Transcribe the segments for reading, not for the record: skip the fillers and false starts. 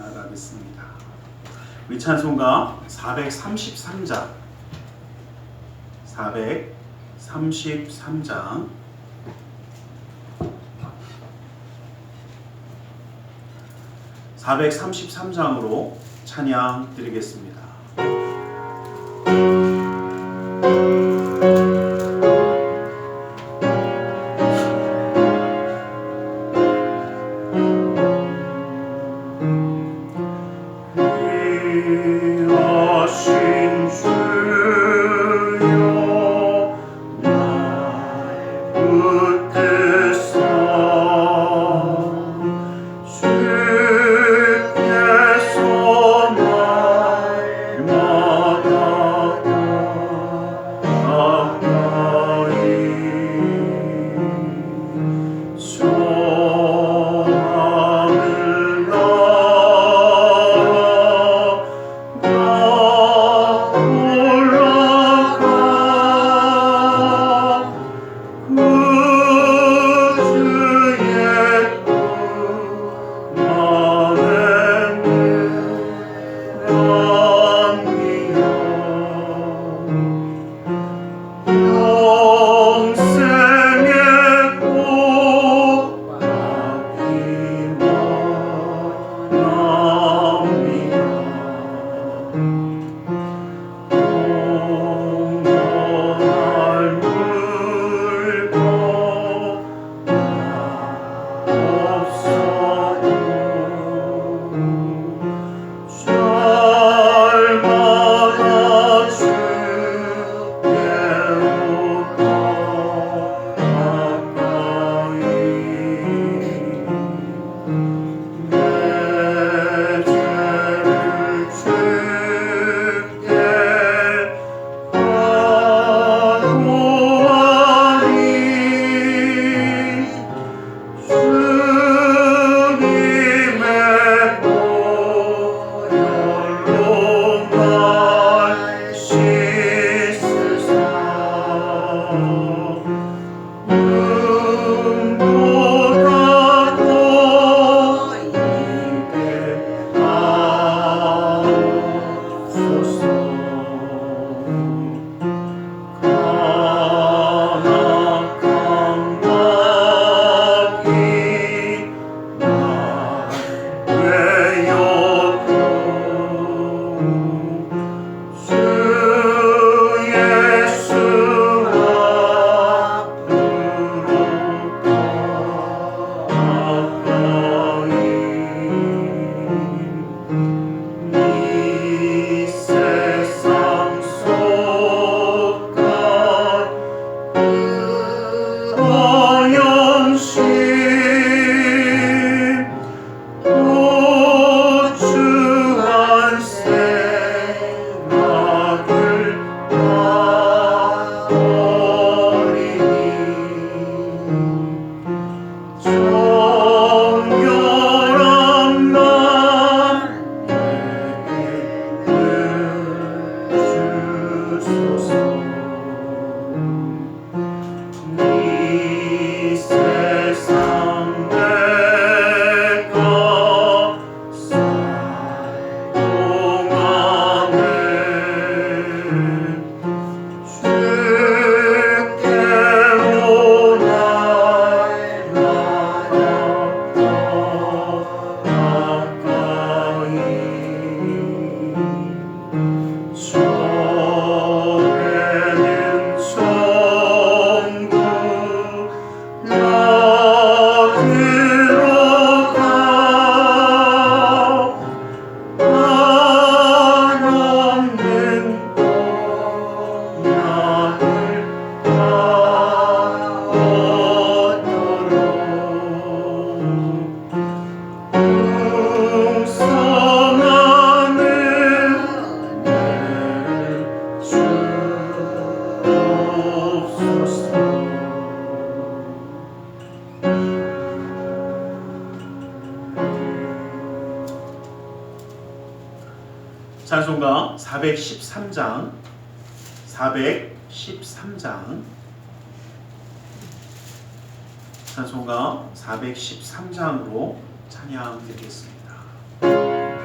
나가겠습니다. 우리 찬송가 433장 433장으로 찬양 드리겠습니다. 찬송가 413장 찬송가 413장으로 찬양 드리겠습니다.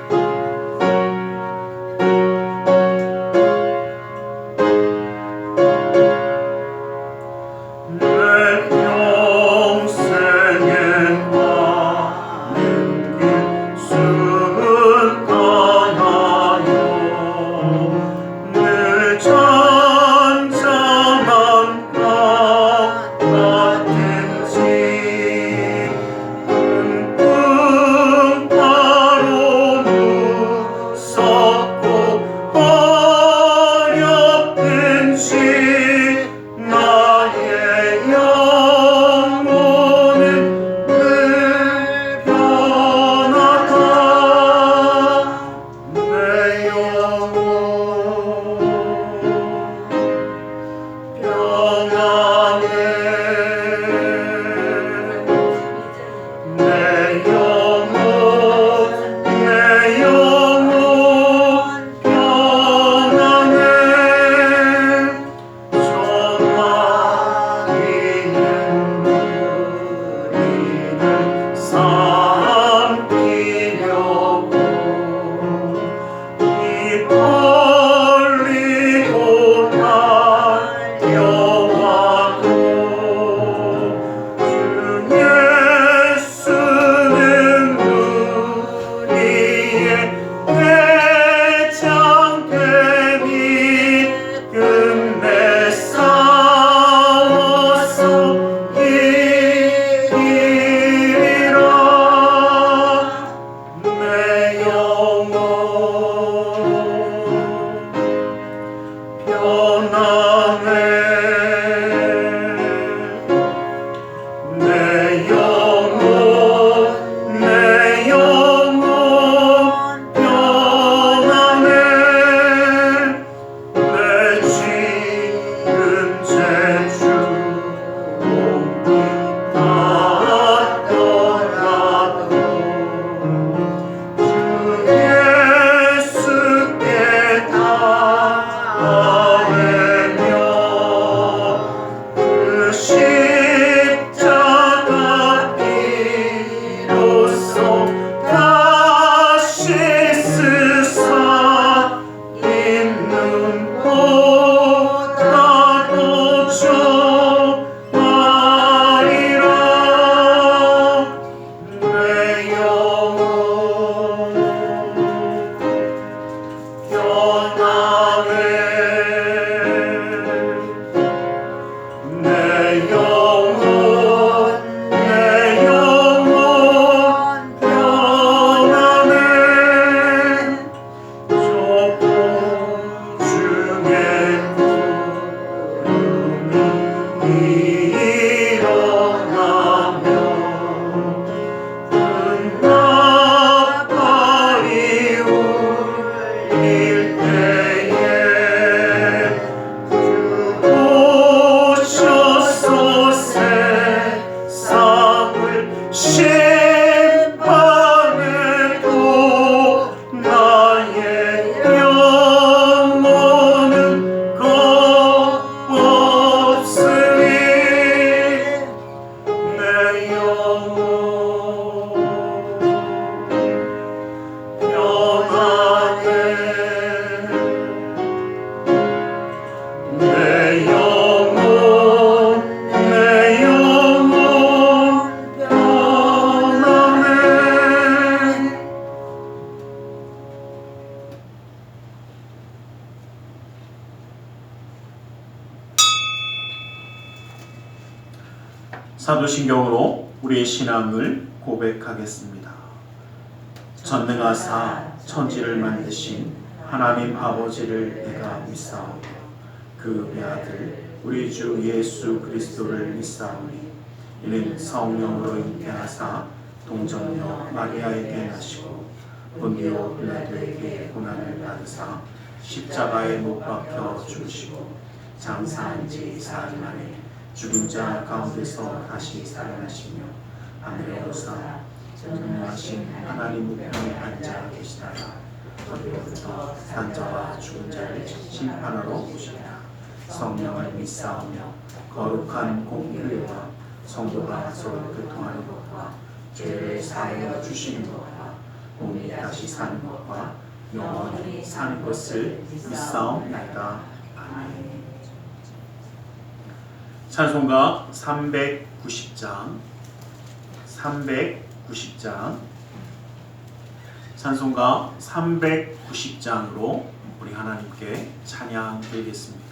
사도신경으로 우리의 신앙을 고백하겠습니다. 전능하사 천지를 만드신 하나님 아버지를 내가 믿사오니 그 외아들 우리 주 예수 그리스도를 믿사오니 이는 성령으로 잉태하사 동정녀 마리아에게 나시고 본디오 빌라도에게 고난을 받으사 십자가에 못 박혀 죽으시고 장사한 지 사흘 만에 죽은 자 가운데서 다시 살아나시며 하늘에 오르사 전능하신 하나님 우편에 앉아 계시다가 거기로부터 산자와 죽은 자를 심판하러 오시리라. 성령을 믿사오며 거룩한 공교회와 성도가 서로 교통하는 것과 죄를 사하여 주시는 것과 몸이 다시 사는 것과 영원히 사는 것을 믿사옵나이다. 아멘. 찬송가 390장 찬송가 390장으로 우리 하나님께 찬양 드리겠습니다.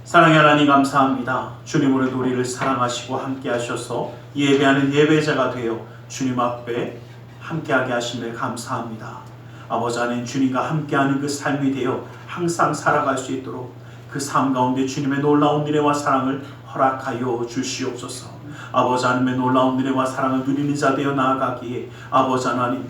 사랑의 하나님 감사합니다. 주님 오늘도 우리를 사랑하시고 함께 하셔서 예배하는 예배자가 되어 주님 앞에 함께하게 하심을 감사합니다. 아버지 하나님 주님과 함께하는 그 삶이 되어 항상 살아갈 수 있도록 그 삶 가운데 주님의 놀라운 은혜와 사랑을 허락하여 주시옵소서. 아버지 하나님의 놀라운 은혜와 사랑을 누리는 자 되어 나아가기에 아버지 하나님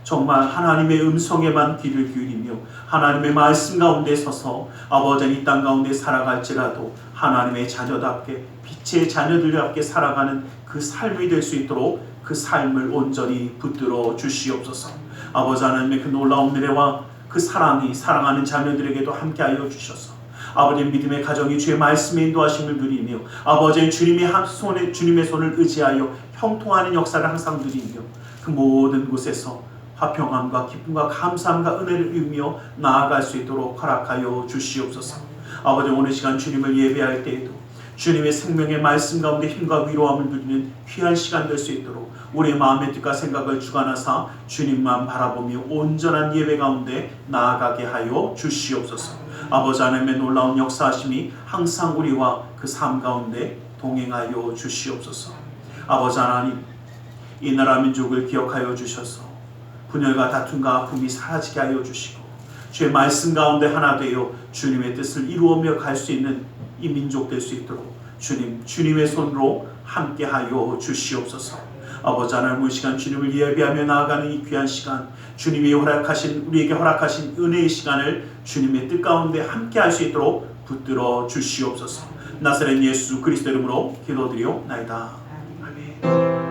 정말 하나님의 음성에만 귀를 기울이며 하나님의 말씀 가운데 서서 아버지 이 땅 가운데 살아갈지라도 하나님의 자녀답게 빛의 자녀들답게 살아가는 그 삶이 될 수 있도록 그 삶을 온전히 붙들어 주시옵소서. 아버지 하나님의 그 놀라운 은혜와 그 사랑이 사랑하는 자녀들에게도 함께하여 주셔서 아버지 믿음의 가정이 주의 말씀의 인도하심을 누리며 아버지 주님의 손을 의지하여 형통하는 역사를 항상 누리며 그 모든 곳에서 화평함과 기쁨과 감사함과 은혜를 누리며 나아갈 수 있도록 허락하여 주시옵소서. 아버지 오늘 시간 주님을 예배할 때에도 주님의 생명의 말씀 가운데 힘과 위로함을 누리는 귀한 시간 될 수 있도록 우리의 마음의 뜻과 생각을 주관하사 주님만 바라보며 온전한 예배 가운데 나아가게 하여 주시옵소서. 아버지 하나님의 놀라운 역사하심이 항상 우리와 그 삶 가운데 동행하여 주시옵소서. 아버지 하나님 이 나라 민족을 기억하여 주셔서 분열과 다툼과 아픔이 사라지게 하여 주시고 주의 말씀 가운데 하나 되어 주님의 뜻을 이루어며 갈 수 있는 이 민족 될 수 있도록 주님의 손으로 함께하여 주시옵소서. 아버지 하나님 이 시간 주님을 예배하며 나아가는 이 귀한 시간 주님이 우리에게 허락하신 은혜의 시간을 주님의 뜻 가운데 함께할 수 있도록 붙들어 주시옵소서. 나사렛 예수 그리스도 이름으로 기도드리옵나이다. 아멘.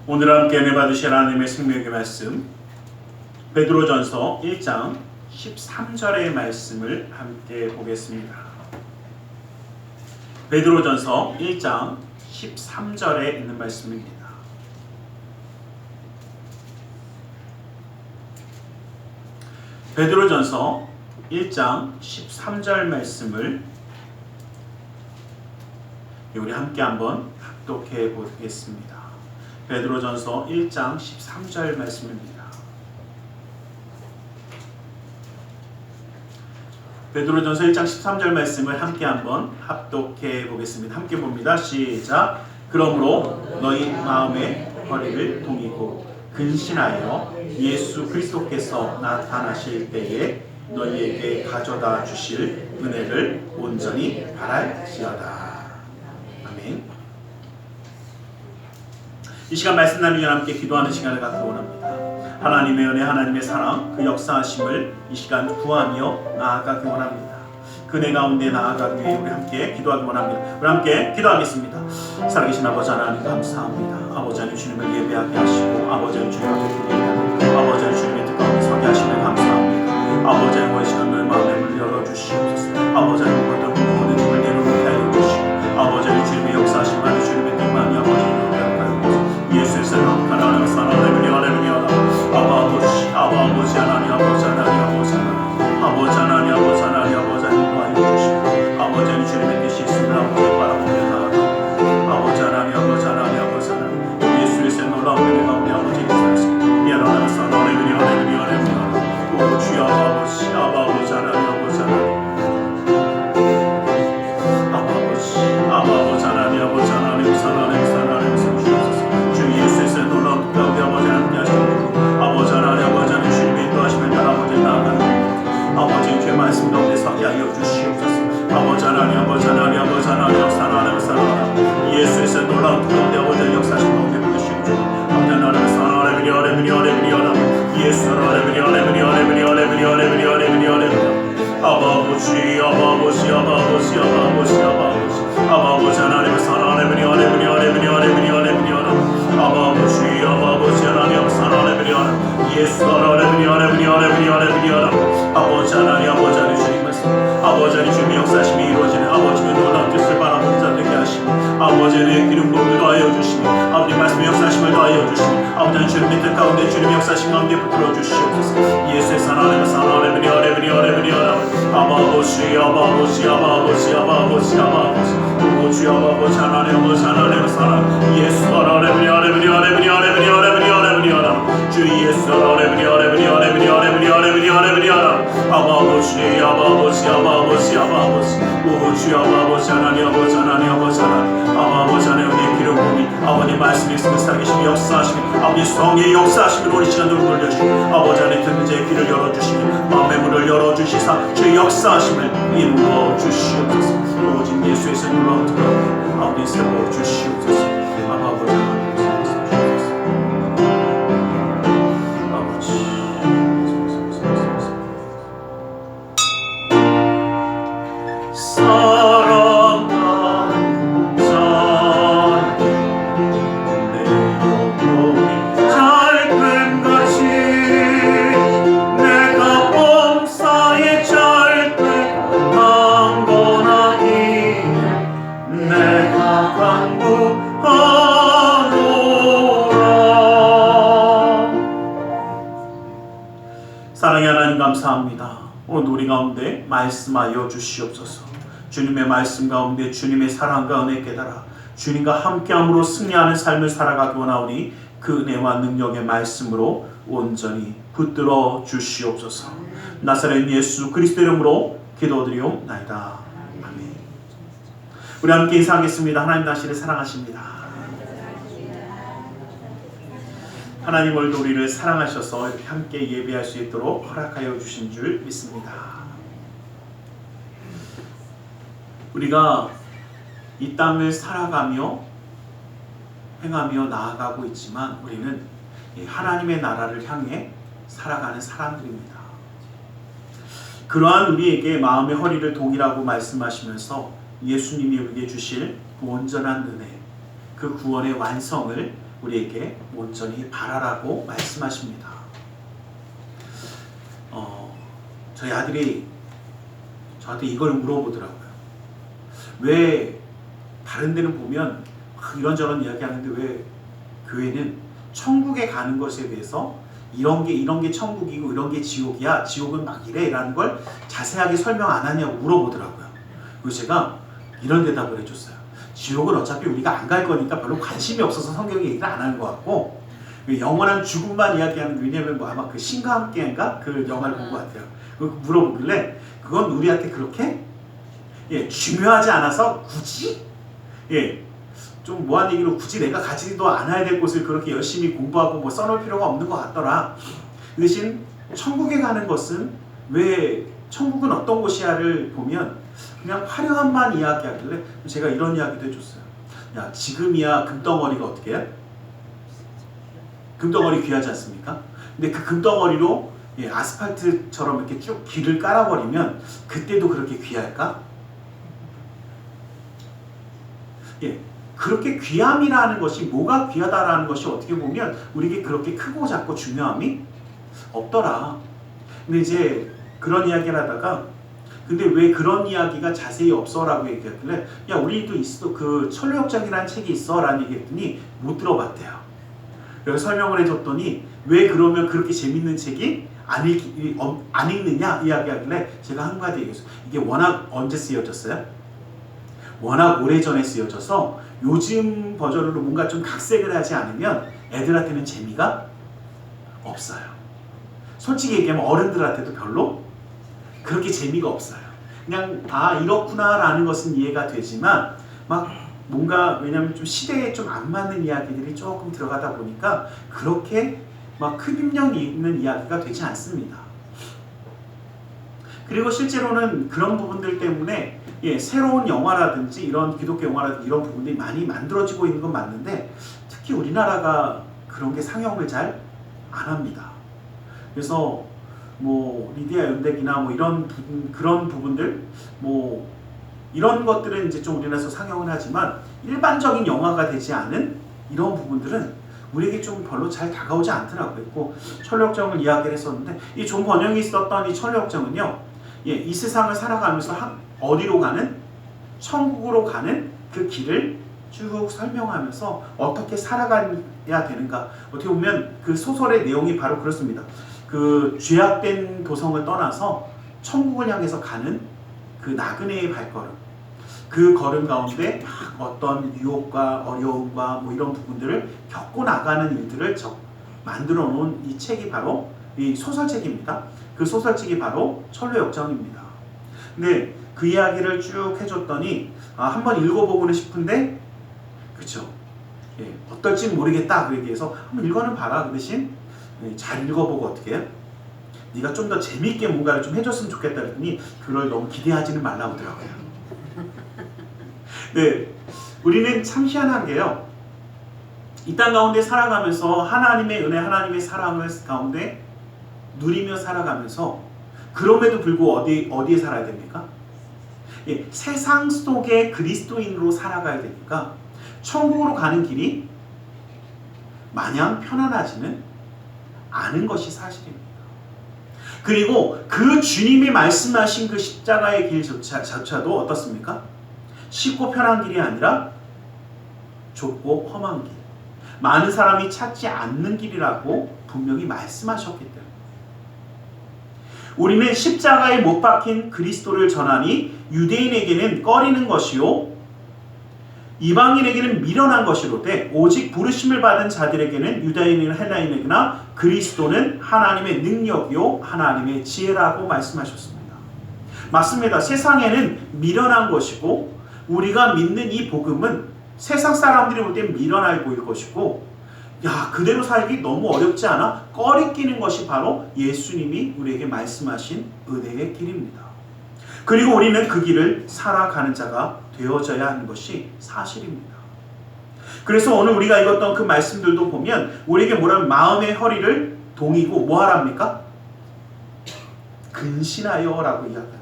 오늘 함께 은혜 받으실 하나님의 생명의 말씀 베드로전서 1장 13절의 말씀을 함께 보겠습니다. 베드로전서 1장 13절에 있는 말씀입니다. 베드로전서 1장 13절 말씀을 우리 함께 한번 합독해 보겠습니다. 베드로전서 1장 13절 말씀입니다. 베드로전서 1장 13절 말씀을 함께 한번 합독해 보겠습니다. 함께 봅니다. 시작. 그러므로 너희 마음의 허리를 동이고 근신하여 예수 그리스도께서 나타나실 때에 너희에게 가져다 주실 은혜를 온전히 바랄지어다. 아멘. 이 시간 말씀 나누기와 함께 기도하는 시간을 갖기 원합니다. 하나님의 은혜, 하나님의 사랑, 그 역사하심을 이 시간 구하며 나아가기 원합니다. 그 은혜 가운데 나아가기 위해 우리 함께 기도하기 원합니다. 우리 함께 기도하겠습니다. 살아계신 아버지 하나님 감사합니다. 아버지 하나님 주님을 예배하게 하시고 아버지 하나님 주님을 예배하고 아버지 하나님 주님의 뜻 가운데 서게 하시면 감사합니다. 아버지 하나님 이 시간 너의 마음의 문을 열어주시옵소서. 아버지 하나님 모든 힘을 내려놓게 하여 주시고 아버지 하나님 주님의 역사하심 안에 주님의 뜻만이 아버지 예수의 이름으로 하나님 사랑하는 아버지 하나님 아버지 하나님 아버지 하나님 아버지 하나님 아버지 하나님 아버지 하나님 도와여 주시고 아버지 하나님 주님의 뜻이 있음을 아버지 바라보며 나아가 아버지 하나님 아버지 하나님 아버지 하나님 예수의 놀라운 은혜 가운데 아버지 역사하시고 미안하다 사랑하는 오 주여 아버지 아버지 하나님 아버지 하나님 아버지 하나님 아버지 하나님 사랑하는 예수의 놀라운 가운데 아버지 함께 하시고 아버지 하나님 주님의 인도하심을 따라 아버지 나아가는 아버지 주의 말씀 가운데 서게 하여 주시옵소서. 아버지 하나님 사랑하는 예수의 놀라운 가운데 아버지 역사하심 가운데 보내시옵소서. 아버지 하나님 사랑하는 예수 아버지 하나님 사랑하는 아버지 하나님 사랑하는 예수 아버지 하나님 주님 말씀 아버지 하나님 주님의 역사심이 이루어지는 아버지의 놀라운 뜻을 바라보는 자 되게 하시고 아버지 하나님 기름 부음을 더하여 주시니 아버지 말씀의 역사심을 더하여 주시니 아버지 주님의 뜻 가운데 주님의 역사신 가운데 붙들어 주시옵소서. 예수의 사랑하는 사랑하는 아버지 아버지 아버지 아버지 아버지 주 아버지 하나님 사랑 예수 하나님 주 예수 하나님 아버지 아버지 아버지 아버지 주 아버지 하나님 아버지 하나님 아버지 하나님 아버지 하나님 기름 부음이 아버님 말씀이 있으면 살아계시며 역사하시며 아버지 성의 역사하시며 우리 시간으로 돌려주시고 아버지 하나님 듣는 자의 귀를 열어주시며 마음의 문을 열어주시사 주의 역사하심을 이루어 주시옵소서. 오직 예수의 이름으로 들어 아버지 세워 주시옵소서. 아버지 하나님 사랑의 하나님 감사합니다. 오늘 우리 가운데 말씀하여 주시옵소서. 주님의 말씀 가운데 주님의 사랑과 은혜 깨달아 주님과 함께함으로 승리하는 삶을 살아가기 원하오니 그 은혜와 능력의 말씀으로 온전히 붙들어 주시옵소서. 나사렛 예수 그리스도 이름으로 기도드리옵나이다. 아멘. 우리 함께 인사하겠습니다. 하나님 당신을 사랑하십니다. 하나님 오늘도 우리를 사랑하셔서 이렇게 함께 예배할 수 있도록 허락하여 주신 줄 믿습니다. 우리가 이 땅을 살아가며 행하며 나아가고 있지만 우리는 하나님의 나라를 향해 살아가는 사람들입니다. 그러한 우리에게 마음의 허리를 동이라고 말씀하시면서 예수님이 우리에게 주실 그 온전한 은혜, 그 구원의 완성을 우리에게 온전히 바라라고 말씀하십니다. 저희 아들이 저한테 이걸 물어보더라고요. 왜 다른 데는 보면 이런저런 이야기하는데 왜 교회는 천국에 가는 것에 대해서 이런 게 천국이고 이런 게 지옥이야, 지옥은 막 이래 라는 걸 자세하게 설명 안 하냐고 물어보더라고요. 그래서 제가 이런 대답을 해줬어요. 지옥은 어차피 우리가 안 갈 거니까 별로 관심이 없어서 성경에 얘기를 안 하는 것 같고 영원한 죽음만 이야기하는, 왜냐면 뭐 아마 그 신과 함께인가 그 영화를 본 것 같아요. 그 물어보길래 그건 우리한테 그렇게 중요하지 않아서 굳이 좀 뭐한 얘기로 굳이 내가 가지도 않아야 될 곳을 그렇게 열심히 공부하고 뭐 써놓을 필요가 없는 것 같더라. 그 대신 천국에 가는 것은 왜 천국은 어떤 곳이야를 보면 그냥 화려함만 이야기하길래 제가 이런 이야기도 해줬어요. 야, 지금이야 금덩어리가 어떻게 해? 금덩어리 귀하지 않습니까? 근데 그 금덩어리로 아스팔트처럼 이렇게 쭉 길을 깔아버리면 그때도 그렇게 귀할까? 그렇게 귀함이라는 것이, 뭐가 귀하다라는 것이 어떻게 보면 우리에게 그렇게 크고 작고 중요함이 없더라. 근데 이제 그런 이야기를 하다가 근데 왜 그런 이야기가 자세히 없어? 라고 얘기했길래 야, 우리도 있어. 그 천로역정이라는 책이 있어 라는 얘기했더니 못 들어봤대요. 그래서 설명을 해줬더니 왜 그러면 그렇게 재밌는 책이 안 읽느냐 이야기하길래 제가 한 가지 얘기했어요. 이게 워낙 언제 쓰여졌어요? 워낙 오래전에 쓰여져서 요즘 버전으로 뭔가 좀 각색을 하지 않으면 애들한테는 재미가 없어요. 솔직히 얘기하면 어른들한테도 별로 그렇게 재미가 없어요. 그냥 이렇구나 라는 것은 이해가 되지만 막 뭔가, 왜냐면 좀 시대에 좀 안 맞는 이야기들이 조금 들어가다 보니까 그렇게 막 흡입력 있는 이야기가 되지 않습니다. 그리고 실제로는 그런 부분들 때문에 새로운 영화라든지 이런 기독교 영화라든지 이런 부분들이 많이 만들어지고 있는 건 맞는데 특히 우리나라가 그런 게 상영을 잘 안 합니다. 그래서 뭐 리디아 연대기나 뭐 그런 부분들 뭐 이런 것들은 이제 좀 우리나라에서 상영을 하지만 일반적인 영화가 되지 않은 이런 부분들은 우리에게 좀 별로 잘 다가오지 않더라고요. 천로역정을 이야기를 했었는데 이 존 번영이 있었던 이 천로역정은요, 이 세상을 살아가면서 어디로 가는, 천국으로 가는 그 길을 쭉 설명하면서 어떻게 살아가는 살아야 되는가? 어떻게 보면 그 소설의 내용이 바로 그렇습니다. 그 죄악된 도성을 떠나서 천국을 향해서 가는 그 나그네의 발걸음, 그 걸음 가운데 어떤 유혹과 어려움과 뭐 이런 부분들을 겪고 나가는 일들을 만들어 놓은 이 책이 바로 이 소설책입니다. 그 소설책이 바로 철로역정입니다. 근데 그 이야기를 쭉 해줬더니 한번 읽어보고는 싶은데, 그쵸? 예, 어떨지 모르겠다 그 얘기해서 한번 읽어는 봐라. 그 대신 잘 읽어보고 어떻게 해요? 네가 좀 더 재미있게 뭔가를 좀 해줬으면 좋겠다 그랬더니 그걸 너무 기대하지는 말라고 하더라고요. 네, 우리는 참 희한한 게요. 이 땅 가운데 살아가면서 하나님의 은혜, 하나님의 사랑을 가운데 누리며 살아가면서 그럼에도 불구하고 어디에 살아야 됩니까? 예, 세상 속의 그리스도인으로 살아가야 되니까 천국으로 가는 길이 마냥 편안하지는 않은 것이 사실입니다. 그리고 그 주님이 말씀하신 그 십자가의 길조차도 어떻습니까? 쉽고 편한 길이 아니라 좁고 험한 길, 많은 사람이 찾지 않는 길이라고 분명히 말씀하셨기 때문에 우리는 십자가에 못 박힌 그리스도를 전하니 유대인에게는 꺼리는 것이요 이방인에게는 미련한 것이로되 오직 부르심을 받은 자들에게는 유다인이나 헬라인에게나 그리스도는 하나님의 능력이요 하나님의 지혜라고 말씀하셨습니다. 맞습니다. 세상에는 미련한 것이고 우리가 믿는 이 복음은 세상 사람들이 볼 때 미련해 보일 것이고, 야, 그대로 살기 너무 어렵지 않아? 꺼리끼는 것이 바로 예수님이 우리에게 말씀하신 은혜의 길입니다. 그리고 우리는 그 길을 살아가는 자가 되어져야 하는 것이 사실입니다. 그래서 오늘 우리가 읽었던 그 말씀들도 보면 우리에게 뭐라면 마음의 허리를 동이고 뭐 하랍니까? 근신하여 라고 이야기합니다.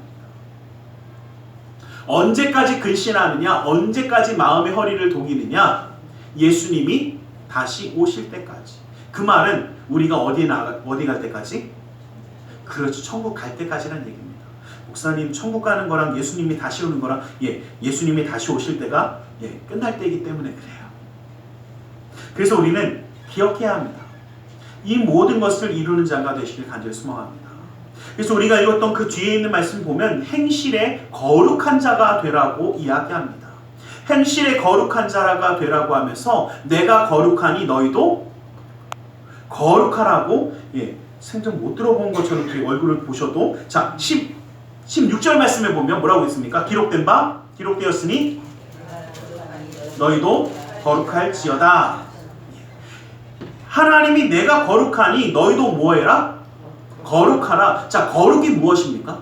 언제까지 근신하느냐? 언제까지 마음의 허리를 동이느냐? 예수님이 다시 오실 때까지. 그 말은 우리가 어디 갈 때까지? 그렇죠. 천국 갈 때까지라는 얘기입니다. 목사님, 천국 가는 거랑 예수님이 다시 오는 거랑 예수님이 다시 오실 때가 끝날 때이기 때문에 그래요. 그래서 우리는 기억해야 합니다. 이 모든 것을 이루는 자가 되시길 간절히 소망합니다. 그래서 우리가 읽었던 그 뒤에 있는 말씀 보면 행실에 거룩한 자가 되라고 이야기합니다. 행실에 거룩한 자가 되라고 하면서 내가 거룩하니 너희도 거룩하라고 생전 못 들어본 것처럼 그 얼굴을 보셔도 자 16절 말씀에 보면 뭐라고 있습니까? 기록되었으니 너희도 거룩할지어다. 하나님이 내가 거룩하니 너희도 뭐해라? 거룩하라. 자, 거룩이 무엇입니까?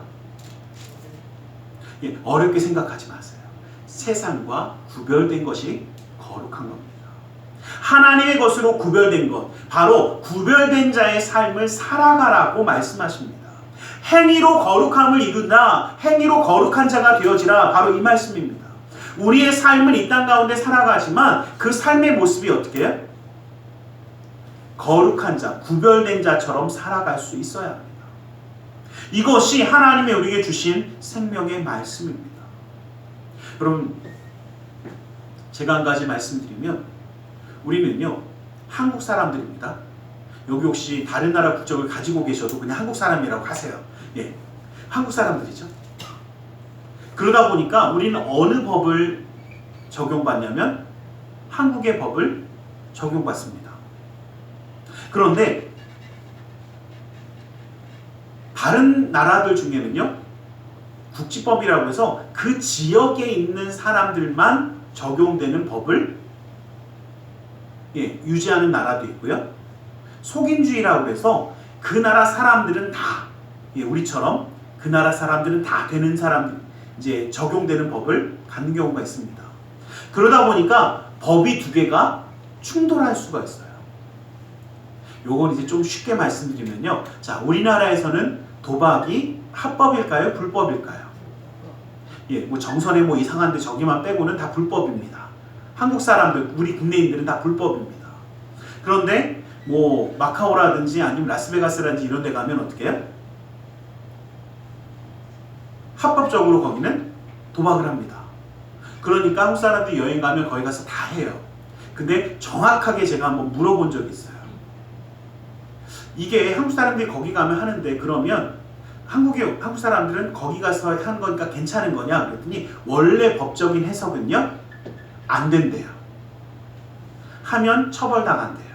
어렵게 생각하지 마세요. 세상과 구별된 것이 거룩한 겁니다. 하나님의 것으로 구별된 것, 바로 구별된 자의 삶을 살아가라고 말씀하십니다. 행위로 거룩함을 이룬다. 행위로 거룩한 자가 되어지라. 바로 이 말씀입니다. 우리의 삶은 이 땅 가운데 살아가지만 그 삶의 모습이 어떻게 해요? 거룩한 자, 구별된 자처럼 살아갈 수 있어야 합니다. 이것이 하나님이 우리에게 주신 생명의 말씀입니다. 여러분, 제가 한 가지 말씀드리면 우리는요, 한국 사람들입니다. 여기 혹시 다른 나라 국적을 가지고 계셔도 그냥 한국 사람이라고 하세요. 한국 사람들이죠. 그러다 보니까 우리는 어느 법을 적용받냐면 한국의 법을 적용받습니다. 그런데 다른 나라들 중에는요, 국지법이라고 해서 그 지역에 있는 사람들만 적용되는 법을 유지하는 나라도 있고요. 속인주의라고 해서 그 나라 사람들은 다 우리처럼 그 나라 사람들은 다 되는 사람들 이제 적용되는 법을 갖는 경우가 있습니다. 그러다 보니까 법이 두 개가 충돌할 수가 있어요. 요건 이제 좀 쉽게 말씀드리면요. 자, 우리나라에서는 도박이 합법일까요? 불법일까요? 뭐 정선에 뭐 이상한데 저기만 빼고는 다 불법입니다. 한국 사람들, 우리 국내인들은 다 불법입니다. 그런데 뭐 마카오라든지 아니면 라스베가스라든지 이런 데 가면 어떻게 해요? 합법적으로 거기는 도박을 합니다. 그러니까 한국 사람들이 여행 가면 거기 가서 다 해요. 근데 정확하게 제가 한번 물어본 적이 있어요. 이게 한국 사람들이 거기 가면 하는데 그러면 한국 사람들은 거기 가서 하는 거니까 괜찮은 거냐? 그랬더니 원래 법적인 해석은요, 안 된대요. 하면 처벌당한대요.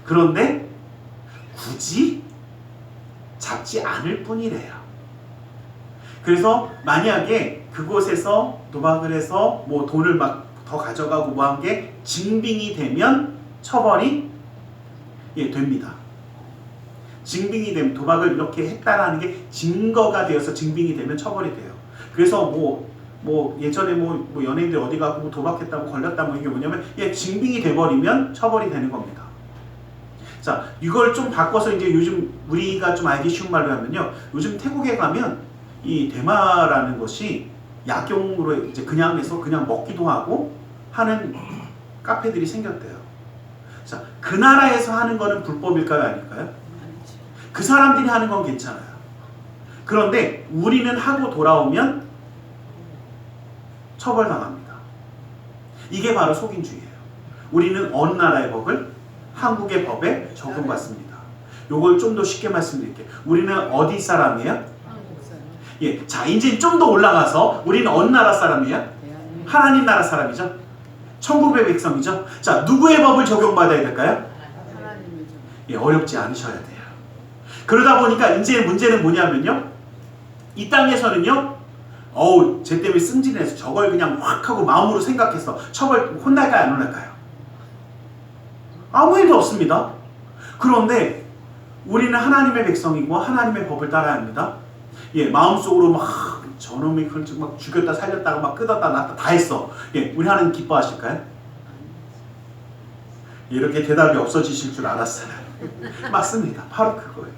그런데 굳이 잡지 않을 뿐이래요. 그래서 만약에 그곳에서 도박을 해서 뭐 돈을 막 더 가져가고 뭐 한 게 증빙이 되면 처벌이 됩니다. 증빙이 되면 도박을 이렇게 했다라는 게 증거가 되어서 증빙이 되면 처벌이 돼요. 그래서 뭐 예전에 뭐 연예인들 어디 가고 뭐 도박했다고 걸렸다 뭐 이게 뭐냐면 증빙이 돼버리면 처벌이 되는 겁니다. 자, 이걸 좀 바꿔서 이제 요즘 우리가 좀 알기 쉬운 말로 하면요, 요즘 태국에 가면 이 대마라는 것이 약용으로 이제 그냥 해서 그냥 먹기도 하고 하는 카페들이 생겼대요. 자, 그 나라에서 하는 거는 불법일까요, 아닐까요? 그 사람들이 하는 건 괜찮아요. 그런데 우리는 하고 돌아오면 처벌당합니다. 이게 바로 속인주의예요. 우리는 어느 나라의 법을 한국의 법에 적용받습니다. 요걸 좀 더 쉽게 말씀드릴게요. 우리는 어디 사람이에요? 한국 사람. 예, 자, 이제 좀 더 올라가서 우리는 어느 나라 사람이에요? 하나님 나라 사람이죠. 천국의 백성이죠. 자, 누구의 법을 적용받아야 될까요? 하나님이죠. 예, 어렵지 않으셔야 돼요. 그러다 보니까 이제 문제는 뭐냐면요, 이 땅에서는요, 쟤 때문에 승진해서 저걸 그냥 확 하고 마음으로 생각해서 처벌 혼날까요, 안 혼날까요? 아무 일도 없습니다. 그런데 우리는 하나님의 백성이고 하나님의 법을 따라야 합니다. 예, 마음속으로 막 저놈이 막 죽였다 살렸다가 막 끄덕다 놨다 다 했어. 예, 우리 하나님 기뻐하실까요? 이렇게 대답이 없어지실 줄 알았어요. 맞습니다. 바로 그거예요.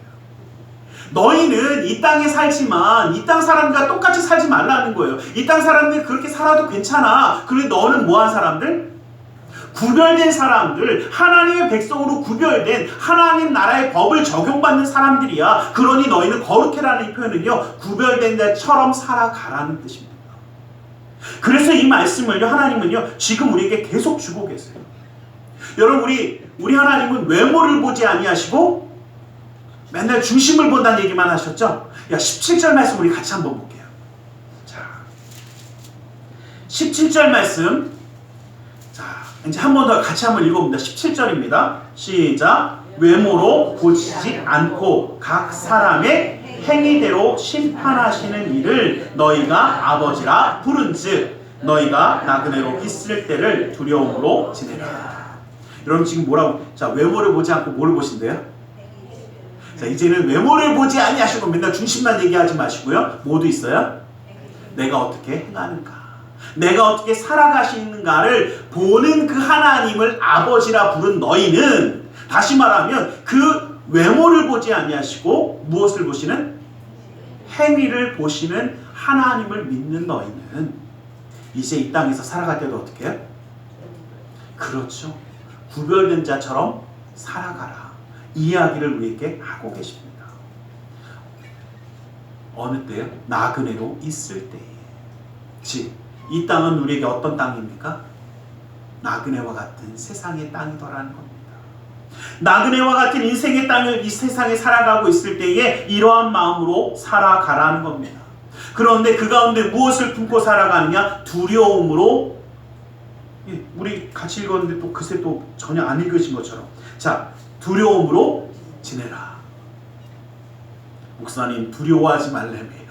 너희는 이 땅에 살지만 이 땅 사람과 똑같이 살지 말라는 거예요. 이 땅 사람들 그렇게 살아도 괜찮아. 그런데 너는 뭐한 사람들? 구별된 사람들, 하나님의 백성으로 구별된 하나님 나라의 법을 적용받는 사람들이야. 그러니 너희는 거룩해라는 이 표현은요, 구별된 자처럼 살아가라는 뜻입니다. 그래서 이 말씀을요, 하나님은요, 지금 우리에게 계속 주고 계세요. 여러분, 우리 하나님은 외모를 보지 아니하시고 맨날 중심을 본다는 얘기만 하셨죠? 17절 말씀 우리 같이 한번 볼게요. 자, 17절 말씀. 자, 이제 한 번 더 같이 한번 읽어봅니다. 17절입니다. 시작. 외모로 보시지 않고 각 사람의 행위대로 심판하시는 이를 너희가 아버지라 부른즉 너희가 나그네로 있을 때를 두려움으로 지내라. 여러분 지금 뭐라고? 자, 외모를 보지 않고 뭘 보신대요? 자, 이제는 외모를 보지 아니하시고 맨날 중심만 얘기하지 마시고요. 뭐도 있어요? 내가 어떻게 행하는가, 내가 어떻게 살아가시는가를 보는 그 하나님을 아버지라 부른 너희는, 다시 말하면 그 외모를 보지 아니하시고 무엇을 보시는? 행위를 보시는 하나님을 믿는 너희는 이제 이 땅에서 살아갈 때도 어떻게 해요? 그렇죠. 구별된 자처럼 살아가라. 이 이야기를 우리에게 하고 계십니다. 어느 때요? 나그네로 있을 때에. 즉, 이 땅은 우리에게 어떤 땅입니까? 나그네와 같은 세상의 땅이더라는 겁니다. 나그네와 같은 인생의 땅을 이 세상에 살아가고 있을 때에 이러한 마음으로 살아가라는 겁니다. 그런데 그 가운데 무엇을 품고 살아가느냐? 두려움으로. 우리 같이 읽었는데 또 글쎄 또 전혀 안 읽으신 것처럼. 자, 두려움으로 지내라. 목사님, 두려워하지 말래매요.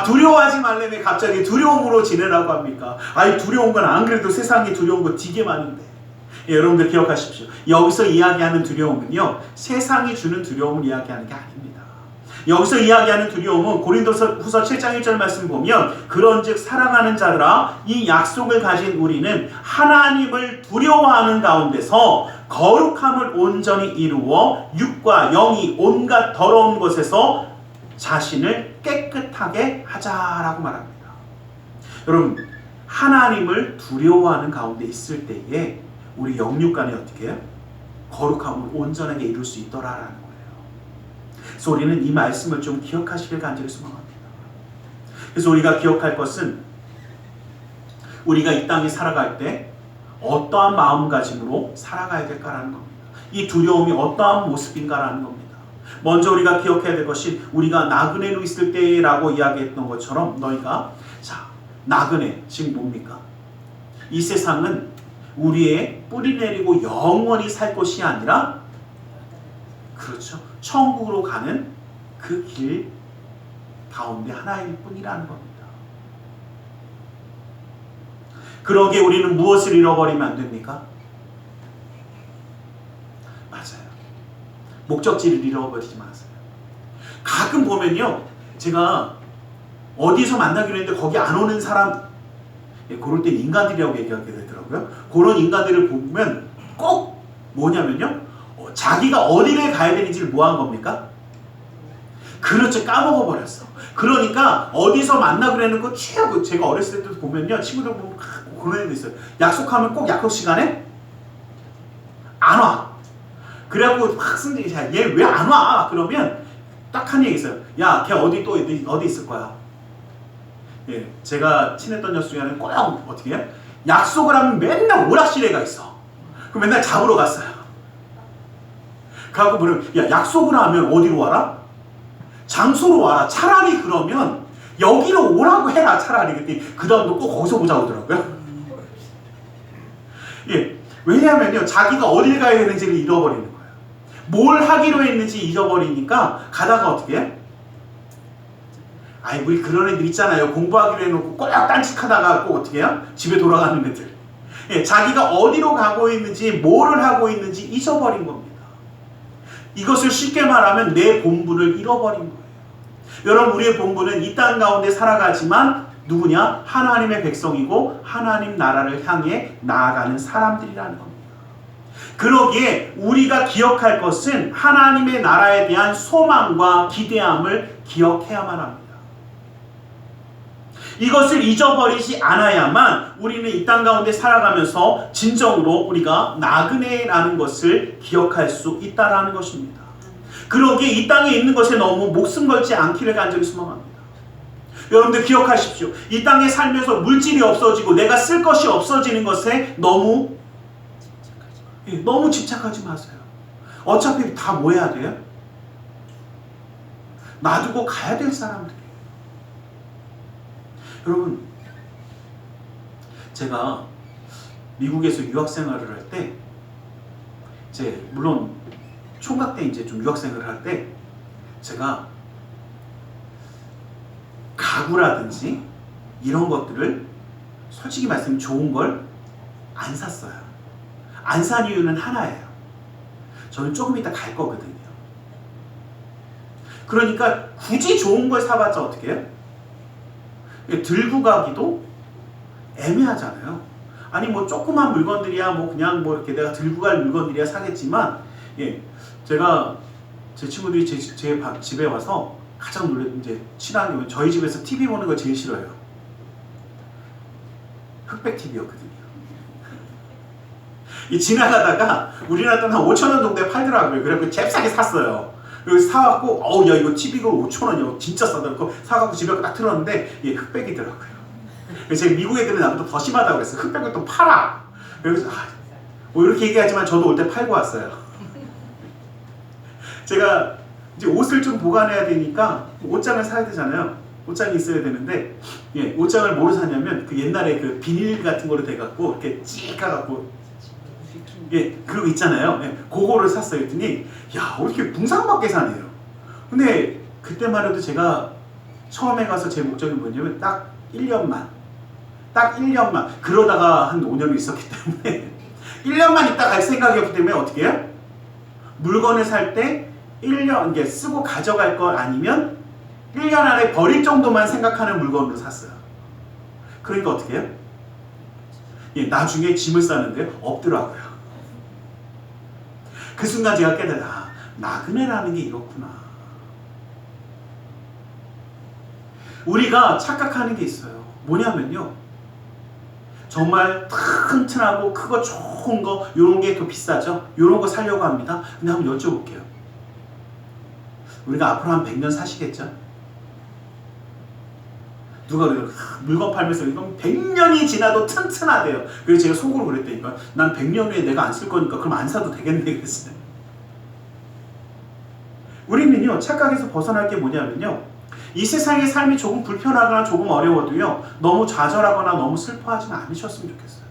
두려워하지 말래매 갑자기 두려움으로 지내라고 합니까? 두려운 건 안 그래도 세상에 두려운 거 되게 많은데. 여러분들 기억하십시오. 여기서 이야기하는 두려움은요, 세상이 주는 두려움을 이야기하는 게 아닙니다. 여기서 이야기하는 두려움은 고린도서 후서 7장 1절 말씀 보면, 그런즉 사랑하는 자들아, 이 약속을 가진 우리는 하나님을 두려워하는 가운데서 거룩함을 온전히 이루어 육과 영이 온갖 더러운 것에서 자신을 깨끗하게 하자라고 말합니다. 여러분, 하나님을 두려워하는 가운데 있을 때에 우리 영육간에 어떻게 해요? 거룩함을 온전하게 이룰 수 있더라라는 거예요. 그래서 우리는 이 말씀을 좀 기억하시길 간절히 소망합니다. 그래서 우리가 기억할 것은, 우리가 이 땅에 살아갈 때 어떠한 마음가짐으로 살아가야 될까라는 겁니다. 이 두려움이 어떠한 모습인가라는 겁니다. 먼저 우리가 기억해야 될 것이 우리가 나그네로 있을 때라고 이야기했던 것처럼 너희가 자 나그네 지금 뭡니까? 이 세상은 우리의 뿌리 내리고 영원히 살 것이 아니라 그렇죠. 천국으로 가는 그 길 가운데 하나일 뿐이라는 겁니다. 그러기에 우리는 무엇을 잃어버리면 안 됩니까? 맞아요. 목적지를 잃어버리지 마세요. 가끔 보면요. 제가 어디서 만나기로 했는데 거기 안 오는 사람 그럴 때 인간들이라고 얘기하게 되더라고요. 그런 인간들을 보면 꼭 뭐냐면요. 자기가 어디를 가야 되는지를 뭐 한 겁니까? 그렇죠. 까먹어 버렸어. 그러니까 어디서 만나기로 했는 거 최고 제가 어렸을 때도 보면요. 친구들 보면 그런 애도 있어요. 약속하면 꼭 약속 시간에 안 와. 그래갖고 막 승진이 얘 왜 안 와? 그러면 딱 한 얘기 있어요. 야, 걔 어디 또 어디 있을 거야. 예, 제가 친했던 여수 중에는 꼭 어떻게 해요? 약속을 하면 맨날 오락실에 가 있어. 그럼 맨날 잡으러 갔어요. 그래갖고 뭐냐면 야 약속을 하면 어디로 와라? 장소로 와라. 차라리 그러면 여기로 오라고 해라. 차라리 그때 그 다음도 꼭 거기서 보자고 하더라고요. 예, 왜냐하면요 자기가 어딜 가야 되는지를 잃어버리는 거예요. 뭘 하기로 했는지 잊어버리니까 가다가 어떻게 해? 아이 우리 그런 애들 있잖아요. 공부하기로 해놓고 꼭 딴짓하다가 꼭 어떻게 해요? 집에 돌아가는 애들. 예, 자기가 어디로 가고 있는지 뭐를 하고 있는지 잊어버린 겁니다. 이것을 쉽게 말하면 내 본분을 잃어버린 거예요. 여러분 우리의 본분은 이 땅 가운데 살아가지만 누구냐? 하나님의 백성이고 하나님 나라를 향해 나아가는 사람들이라는 겁니다. 그러기에 우리가 기억할 것은 하나님의 나라에 대한 소망과 기대함을 기억해야만 합니다. 이것을 잊어버리지 않아야만 우리는 이 땅 가운데 살아가면서 진정으로 우리가 나그네라는 것을 기억할 수 있다라는 것입니다. 그러기에 이 땅에 있는 것에 너무 목숨 걸지 않기를 간절히 소망합니다. 여러분들 기억하십시오. 이 땅에 살면서 물질이 없어지고 내가 쓸 것이 없어지는 것에 너무 집착하지 마세요. 어차피 다 뭐 해야 돼요? 놔두고 가야 될 사람들이에요. 여러분 제가 미국에서 유학생활을 할 때 물론 총각 때 이제 좀 유학생활을 할 때 제가 가구라든지 이런 것들을 솔직히 말씀 좋은 걸 안 샀어요. 안 산 이유는 하나예요. 저는 조금 이따 갈 거거든요. 그러니까 굳이 좋은 걸 사봤자 어떻게 해요? 들고 가기도 애매하잖아요. 아니 뭐 조그만 물건들이야 뭐 그냥 뭐 이렇게 내가 들고 갈 물건들이야 사겠지만 제가 제 친구들이 제 집에 와서 가장 놀랬던 이제 친한 게 저희 집에서 TV 보는 걸 제일 싫어해요. 흑백 TV였거든요. 지나가다가 우리나라 돈 한 5,000원 정도에 팔더라고요. 그래서 잽싸게 샀어요. 여기 사갖고 야 이거 TV가 5,000원이야 진짜 싸더라고 사갖고 집에 딱 틀었는데 흑백이더라고요. 제가 미국 애들은 나보다 더 심하다고 그랬어요. 흑백을 또 팔아. 그래서 뭐 이렇게 얘기하지만 저도 올 때 팔고 왔어요. 제가 이제 옷을 좀 보관해야 되니까 옷장을 사야 되잖아요. 옷장이 있어야 되는데 옷장을 뭐로 사냐면 그 옛날에 그 비닐 같은 거로 돼갖고 이렇게 찍어갖고 그러고 있잖아요. 그거를 샀어요. 했더니 야 왜 이렇게 붕상밖에 사네요. 근데 그때만 해도 제가 처음에 가서 제 목적이 뭐냐면 딱 1년만 그러다가 한 5년을 있었기 때문에 1년만 있다 갈 생각이었기 때문에 어떻게 해요? 물건을 살 때 1년 쓰고 가져갈 거 아니면 1년 안에 버릴 정도만 생각하는 물건으로 샀어요. 그러니까 어떻게 해요? 나중에 짐을 싸는데 없더라고요. 그 순간 제가 깨달아 나그네라는 게 이렇구나. 우리가 착각하는 게 있어요. 뭐냐면요 정말 튼튼하고 크고 좋은 거 이런 게 더 비싸죠. 이런 거 사려고 합니다. 근데 한번 여쭤볼게요. 우리가 앞으로 한 100년 사시겠죠? 누가 그래요? 물건 팔면서 이건 100년이 지나도 튼튼하대요. 그래서 제가 속으로 그랬다니까. 난 100년 후에 내가 안 쓸 거니까 그럼 안 사도 되겠네 그랬어요. 우리는요 착각에서 벗어날 게 뭐냐면요, 이 세상의 삶이 조금 불편하거나 조금 어려워도요 너무 좌절하거나 너무 슬퍼하지는 않으셨으면 좋겠어요.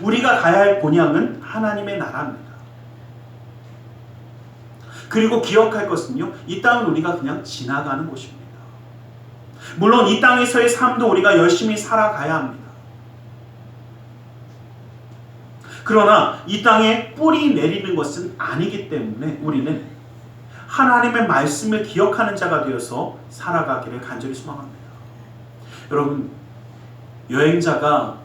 우리가 가야 할 본향은 하나님의 나라입니다. 그리고 기억할 것은요, 이 땅은 우리가 그냥 지나가는 곳입니다. 물론 이 땅에서의 삶도 우리가 열심히 살아가야 합니다. 그러나 이 땅에 뿌리 내리는 것은 아니기 때문에 우리는 하나님의 말씀을 기억하는 자가 되어서 살아가기를 간절히 소망합니다. 여러분, 여행자가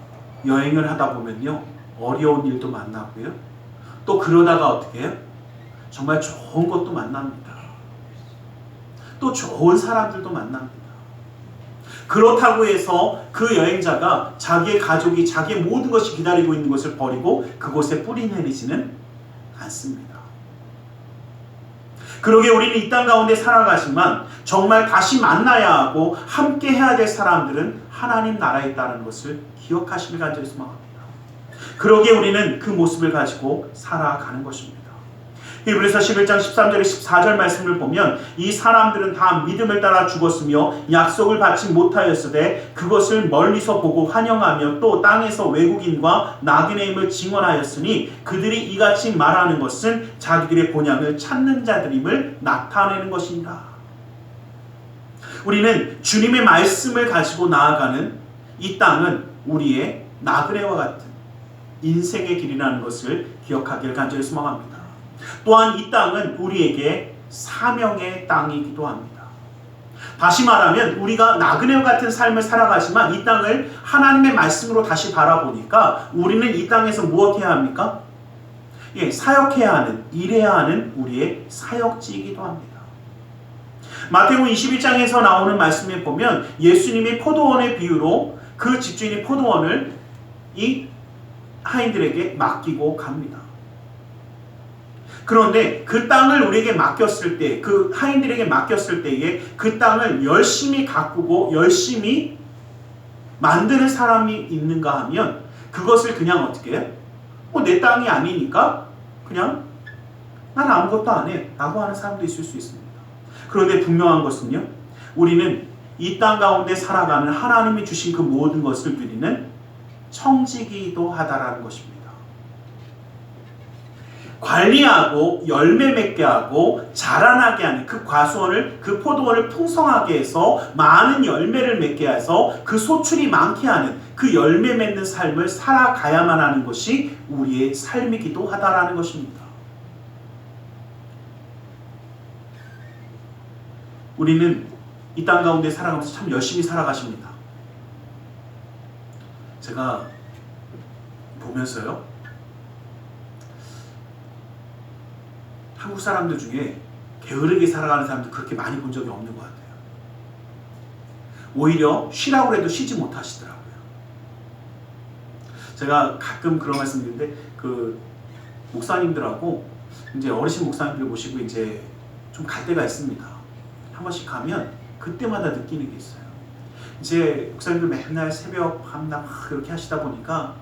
여행을 하다 보면요 어려운 일도 만나고요, 또 그러다가 어떻게 해요? 정말 좋은 것도 만납니다. 또 좋은 사람들도 만납니다. 그렇다고 해서 그 여행자가 자기의 가족이 자기의 모든 것이 기다리고 있는 것을 버리고 그곳에 뿌리 내리지는 않습니다. 그러게 우리는 이 땅 가운데 살아가지만 정말 다시 만나야 하고 함께 해야 될 사람들은 하나님 나라에 있다는 것을 기억하시길 간절히 소망합니다. 그러게 우리는 그 모습을 가지고 살아가는 것입니다. 히브리서 11장 13절에 14절 말씀을 보면 이 사람들은 다 믿음을 따라 죽었으며 약속을 받지 못하였으되 그것을 멀리서 보고 환영하며 또 땅에서 외국인과 낙인의 힘을 증언하였으니 그들이 이같이 말하는 것은 자기들의 본향을 찾는 자들임을 나타내는 것입니다. 우리는 주님의 말씀을 가지고 나아가는 이 땅은 우리의 나그네와 같은 인생의 길이라는 것을 기억하기를 간절히 소망합니다. 또한 이 땅은 우리에게 사명의 땅이기도 합니다. 다시 말하면 우리가 나그네와 같은 삶을 살아가지만 이 땅을 하나님의 말씀으로 다시 바라보니까 우리는 이 땅에서 무엇해야 합니까? 사역해야 하는, 일해야 하는 우리의 사역지이기도 합니다. 마태복음 21장에서 나오는 말씀에 보면 예수님이 포도원의 비유로 그 집주인이 포도원을 이 하인들에게 맡기고 갑니다. 그런데 그 땅을 우리에게 맡겼을 때, 그 하인들에게 맡겼을 때에 그 땅을 열심히 가꾸고 열심히 만드는 사람이 있는가 하면 그것을 그냥 어떻게 해요? 내 땅이 아니니까 그냥 난 아무것도 안 해 라고 하는 사람도 있을 수 있습니다. 그런데 분명한 것은요, 우리는 이 땅 가운데 살아가는 하나님이 주신 그 모든 것을 누리는 청지기도 하다라는 것입니다. 관리하고 열매 맺게 하고 자라나게 하는 그 과수원을, 그 포도원을 풍성하게 해서 많은 열매를 맺게 해서 그 소출이 많게 하는 그 열매 맺는 삶을 살아가야만 하는 것이 우리의 삶이기도 하다라는 것입니다. 우리는 이 땅 가운데 살아가면서 참 열심히 살아가십니다. 제가 보면서요, 한국 사람들 중에 게으르게 살아가는 사람들 그렇게 많이 본 적이 없는 것 같아요. 오히려 쉬라고 해도 쉬지 못하시더라고요. 제가 가끔 그런 말씀 드리는데, 그 목사님들하고 이제 어르신 목사님들 모시고 이제 좀 갈 때가 있습니다. 한 번씩 가면 그때마다 느끼는 게 있어요. 이제 목사님들 맨날 새벽 밤낮 그렇게 하시다 보니까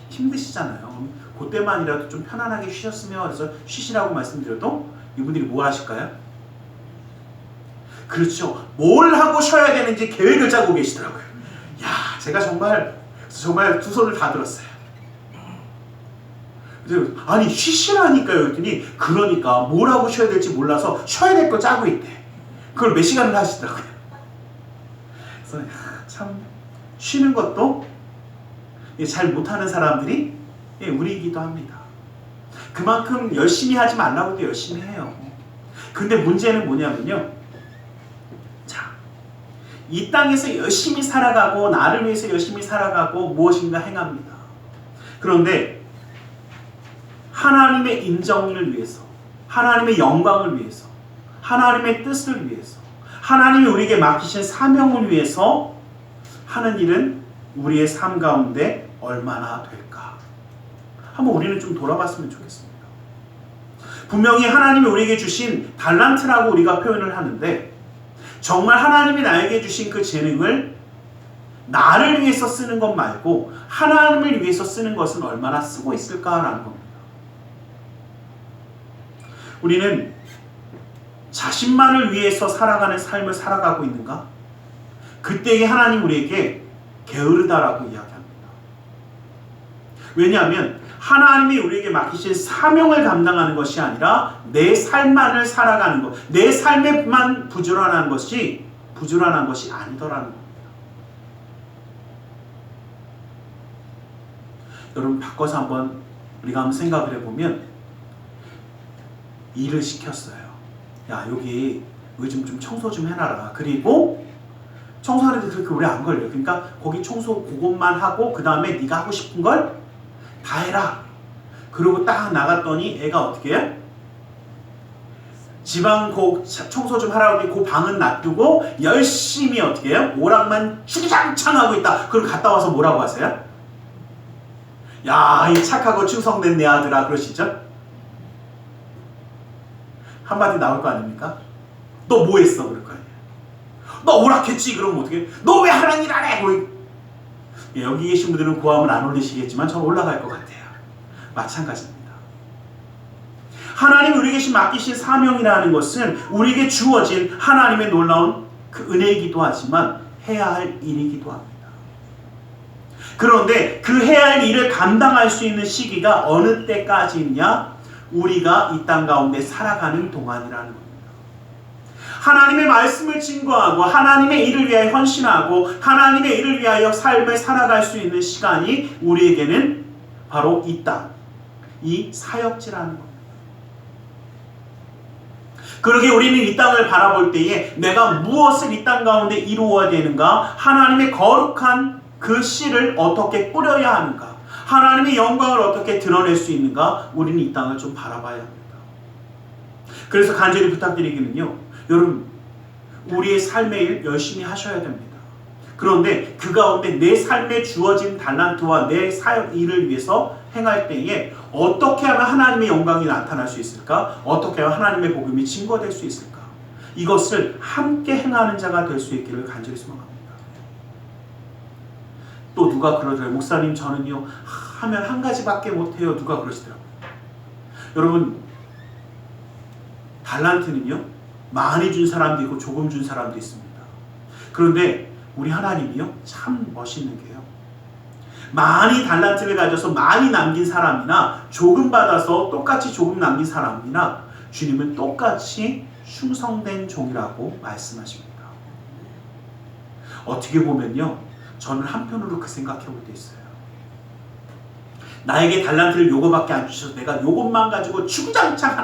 힘드시잖아요. 그때만이라도 좀 편안하게 쉬셨으면, 그래서 쉬시라고 말씀드려도 이분들이 뭘 하실까요? 그렇죠. 뭘 하고 쉬어야 되는지 계획을 짜고 계시더라고요. 야, 제가 정말 두 손을 다 들었어요. 아니 쉬시라니까요. 그랬더니 그러니까 뭘 하고 쉬어야 될지 몰라서 쉬어야 될 거 짜고 있대. 그걸 몇 시간을 하시더라고요. 그래서 참 쉬는 것도 잘 못하는 사람들이 우리이기도 합니다. 그만큼 열심히 하지 말라고 해도 열심히 해요. 근데 문제는 뭐냐면요, 이 땅에서 열심히 살아가고 나를 위해서 열심히 살아가고 무엇인가 행합니다. 그런데 하나님의 인정을 위해서, 하나님의 영광을 위해서, 하나님의 뜻을 위해서, 하나님이 우리에게 맡기신 사명을 위해서 하는 일은 우리의 삶 가운데 얼마나 될까? 한번 우리는 좀 돌아봤으면 좋겠습니다. 분명히 하나님이 우리에게 주신 달란트라고 우리가 표현을 하는데, 정말 하나님이 나에게 주신 그 재능을 나를 위해서 쓰는 것 말고 하나님을 위해서 쓰는 것은 얼마나 쓰고 있을까라는 겁니다. 우리는 자신만을 위해서 살아가는 삶을 살아가고 있는가? 그때에 하나님 우리에게 게으르다라고 이야기합니다. 왜냐하면 하나님이 우리에게 맡기신 사명을 감당하는 것이 아니라 내 삶만을 살아가는 것, 내 삶에만 부지런한 것이 아니더라는 겁니다. 여러분, 바꿔서 한번 우리가 한번 생각을 해보면, 일을 시켰어요. 야, 여기 요즘 좀 청소 좀 해놔라. 그리고 청소하는데 그렇게 오래 안 걸려요. 그러니까 거기 청소 그것만 하고 그 다음에 네가 하고 싶은 걸 다 해라. 그리고 딱 나갔더니 애가 어떻게 해요? 집안 청소 좀 하라고 그 방은 놔두고 열심히 어떻게 해요? 오락만 주장창 하고 있다. 그리고 갔다 와서 뭐라고 하세요? 야, 이 착하고 충성된 내 아들아, 그러시죠? 한마디 나올 거 아닙니까? 너 뭐 했어? 그럴 거 아니에요. 너 오락했지? 그러면 어떻게 해? 너 왜 하라는 일 안 해? 예, 여기 계신 분들은 고함을 안 올리시겠지만 저는 올라갈 것 같아요. 마찬가지입니다. 하나님 우리에게 맡기신 사명이라는 것은 우리에게 주어진 하나님의 놀라운 그 은혜이기도 하지만 해야 할 일이기도 합니다. 그런데 그 해야 할 일을 감당할 수 있는 시기가 어느 때까지냐? 우리가 이 땅 가운데 살아가는 동안이라는 겁니다. 하나님의 말씀을 증거하고 하나님의 일을 위하여 헌신하고 하나님의 일을 위하여 삶을 살아갈 수 있는 시간이 우리에게는 바로 이 땅, 이 사역지라는 겁니다. 그러게 우리는 이 땅을 바라볼 때에 내가 무엇을 이 땅 가운데 이루어야 되는가? 하나님의 거룩한 그 씨를 어떻게 뿌려야 하는가? 하나님의 영광을 어떻게 드러낼 수 있는가? 우리는 이 땅을 좀 바라봐야 합니다. 그래서 간절히 부탁드리기는요, 여러분, 우리의 삶의 일 열심히 하셔야 됩니다. 그런데 그 가운데 내 삶에 주어진 달란트와 내 사역 일을 위해서 행할 때에 어떻게 하면 하나님의 영광이 나타날 수 있을까? 어떻게 하면 하나님의 복음이 증거될 수 있을까? 이것을 함께 행하는 자가 될 수 있기를 간절히 소망합니다. 또 누가 그러더라고요. 목사님, 저는요 하면 한 가지밖에 못해요. 누가 그러시더라고요. 여러분, 달란트는요 많이 준 사람도 있고 조금 준 사람도 있습니다. 그런데 우리 하나님이요 참 멋있는 게요, 많이 달란트를 가져서 많이 남긴 사람이나 조금 받아서 똑같이 조금 남긴 사람이나 주님은 똑같이 충성된 종이라고 말씀하십니다. 어떻게 보면요, 저는 한편으로 그 생각해 볼 때 있어요. 나에게 달란트를 요거밖에 안 주셔서 내가 요것만 가지고 주구장창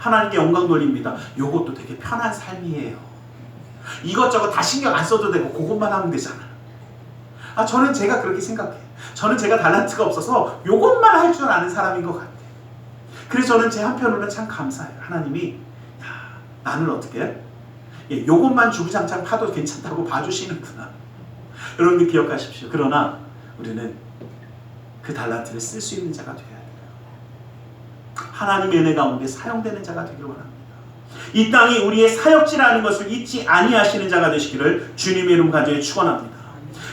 하나님께 영광 돌립니다. 요것도 되게 편한 삶이에요. 이것저것 다 신경 안 써도 되고 그것만 하면 되잖아. 저는 제가 그렇게 생각해요. 저는 제가 달란트가 없어서 요것만 할 줄 아는 사람인 것 같아요. 그래서 저는 제 한편으로는 참 감사해요. 하나님이 나는 어떻게 해? 요것만 주구장창 파도 괜찮다고 봐주시는구나. 여러분들 기억하십시오. 그러나 우리는 그 달란트를 쓸 수 있는 자가 되어야 돼요. 하나님의 은혜 가운데 사용되는 자가 되기를 원합니다. 이 땅이 우리의 사역지라는 것을 잊지 아니하시는 자가 되시기를 주님의 이름 간절히 축원합니다.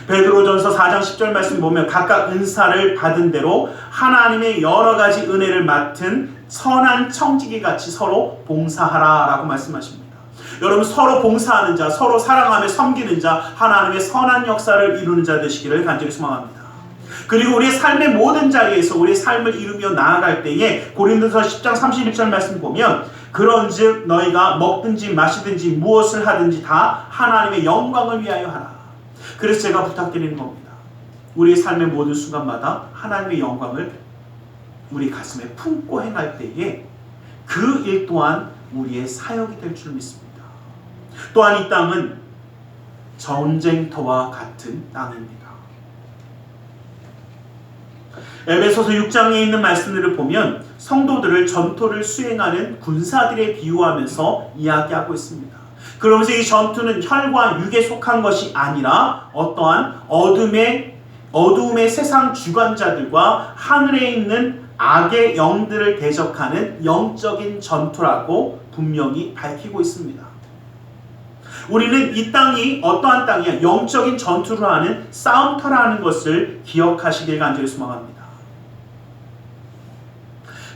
베드로전서 4장 10절 말씀 보면 각각 은사를 받은 대로 하나님의 여러 가지 은혜를 맡은 선한 청지기 같이 서로 봉사하라 라고 말씀하십니다. 여러분, 서로 봉사하는 자, 서로 사랑하며 섬기는 자, 하나님의 선한 역사를 이루는 자 되시기를 간절히 소망합니다. 그리고 우리의 삶의 모든 자리에서 우리의 삶을 이루며 나아갈 때에 고린도서 10장 31절 말씀 보면 그런즉 너희가 먹든지 마시든지 무엇을 하든지 다 하나님의 영광을 위하여 하라. 그래서 제가 부탁드리는 겁니다. 우리의 삶의 모든 순간마다 하나님의 영광을 우리 가슴에 품고 행할 때에 그 일 또한 우리의 사역이 될 줄 믿습니다. 또한 이 땅은 전쟁터와 같은 땅입니다. 에베소서 6장에 있는 말씀들을 보면 성도들을 전투를 수행하는 군사들에 비유하면서 이야기하고 있습니다. 그러면서 이 전투는 혈과 육에 속한 것이 아니라 어떠한 어둠의 세상 주관자들과 하늘에 있는 악의 영들을 대적하는 영적인 전투라고 분명히 밝히고 있습니다. 우리는 이 땅이 어떠한 땅이야? 영적인 전투를 하는 싸움터라는 것을 기억하시길 간절히 소망합니다.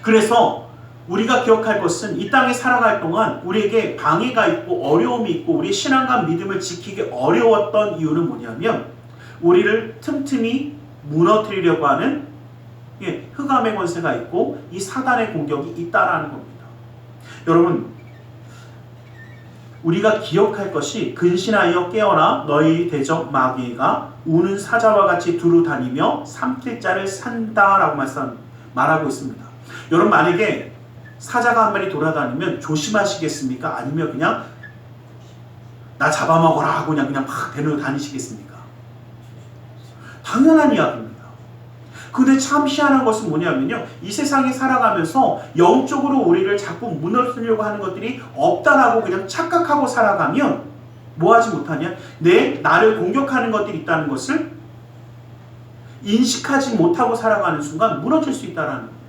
그래서 우리가 기억할 것은 이 땅에 살아갈 동안 우리에게 방해가 있고 어려움이 있고 우리의 신앙과 믿음을 지키기 어려웠던 이유는 뭐냐면 우리를 틈틈이 무너뜨리려고 하는 흑암의 권세가 있고 이 사단의 공격이 있다라는 겁니다. 여러분, 우리가 기억할 것이 근신하여 깨어나 너희 대적 마귀가 우는 사자와 같이 두루 다니며 삼킬 자를 산다라고 말하고 있습니다. 여러분, 만약에 사자가 한 마리 돌아다니면 조심하시겠습니까? 아니면 그냥 나 잡아먹어라 하고 그냥 막 데리고 다니시겠습니까? 당연한 이야기입니다. 근데 참 희한한 것은 뭐냐면요, 이 세상에 살아가면서 영적으로 우리를 자꾸 무너뜨리려고 하는 것들이 없다라고 그냥 착각하고 살아가면 뭐 하지 못하냐? 나를 공격하는 것들이 있다는 것을 인식하지 못하고 살아가는 순간 무너질 수 있다는 겁니다.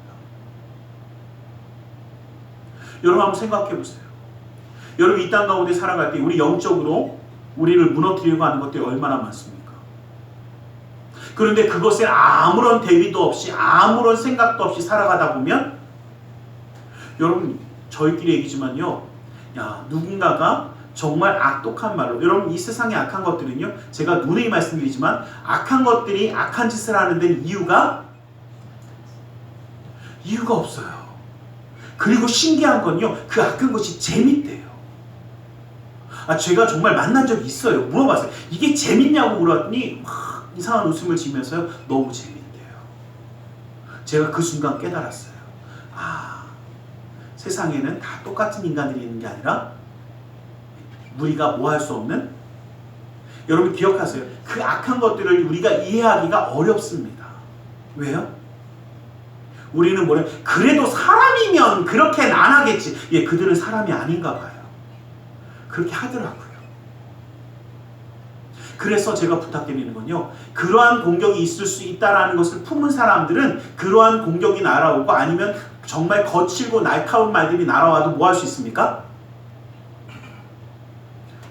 여러분 한번 생각해 보세요. 여러분 이 땅 가운데 살아갈 때 우리 영적으로 우리를 무너뜨리려고 하는 것들이 얼마나 많습니까? 그런데 그것에 아무런 대비도 없이 아무런 생각도 없이 살아가다 보면 여러분 저희끼리 얘기지만요, 누군가가 정말 악독한 말로, 여러분 이 세상에 악한 것들은요, 제가 누누이 말씀드리지만 악한 것들이 악한 짓을 하는 데는 이유가 없어요. 그리고 신기한 건요, 그 악한 것이 재밌대요. 제가 정말 만난 적이 있어요. 물어봤어요. 이게 재밌냐고 물었더니 이상한 웃음을 지면서요, 너무 재밌대요. 제가 그 순간 깨달았어요. 세상에는 다 똑같은 인간들이 있는 게 아니라 우리가 뭐 할 수 없는, 여러분 기억하세요. 그 악한 것들을 우리가 이해하기가 어렵습니다. 왜요? 우리는 그래도 사람이면 그렇게는 안 하겠지. 그들은 사람이 아닌가 봐요. 그렇게 하더라고요. 그래서 제가 부탁드리는 건요, 그러한 공격이 있을 수 있다는 것을 품은 사람들은 그러한 공격이 날아오고 아니면 정말 거칠고 날카로운 말들이 날아와도 뭐 할 수 있습니까?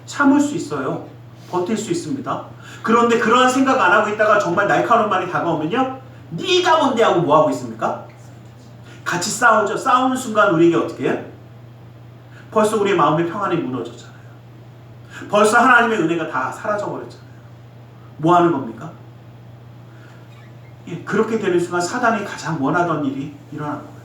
참을 수 있어요. 버틸 수 있습니다. 그런데 그러한 생각 안 하고 있다가 정말 날카로운 말이 다가오면요, 네가 뭔데 하고 뭐 하고 있습니까? 같이 싸우죠. 싸우는 순간 우리에게 어떻게 해요? 벌써 우리의 마음의 평안이 무너졌잖아요. 벌써 하나님의 은혜가 다 사라져버렸잖아요. 뭐 하는 겁니까? 그렇게 되는 순간 사단이 가장 원하던 일이 일어나는 거예요.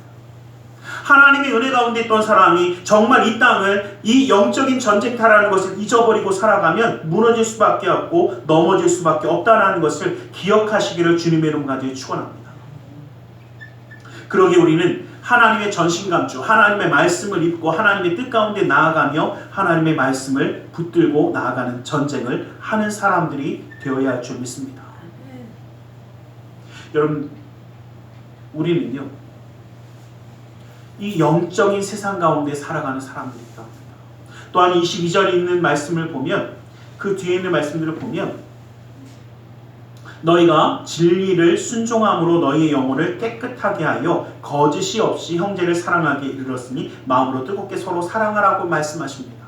하나님의 은혜 가운데 있던 사람이 정말 이 땅을, 이 영적인 전쟁터라는 것을 잊어버리고 살아가면 무너질 수밖에 없고 넘어질 수밖에 없다는 것을 기억하시기를 주님의 이름 가지고 축원합니다. 그러기에 우리는 하나님의 전신감주, 하나님의 말씀을 입고 하나님의 뜻 가운데 나아가며 하나님의 말씀을 붙들고 나아가는 전쟁을 하는 사람들이 되어야 할 줄 믿습니다. 여러분, 우리는요, 이 영적인 세상 가운데 살아가는 사람들이다. 또한 22절에 있는 말씀을 보면, 그 뒤에 있는 말씀들을 보면, 너희가 진리를 순종함으로 너희의 영혼을 깨끗하게 하여 거짓이 없이 형제를 사랑하게 이르렀으니 마음으로 뜨겁게 서로 사랑하라고 말씀하십니다.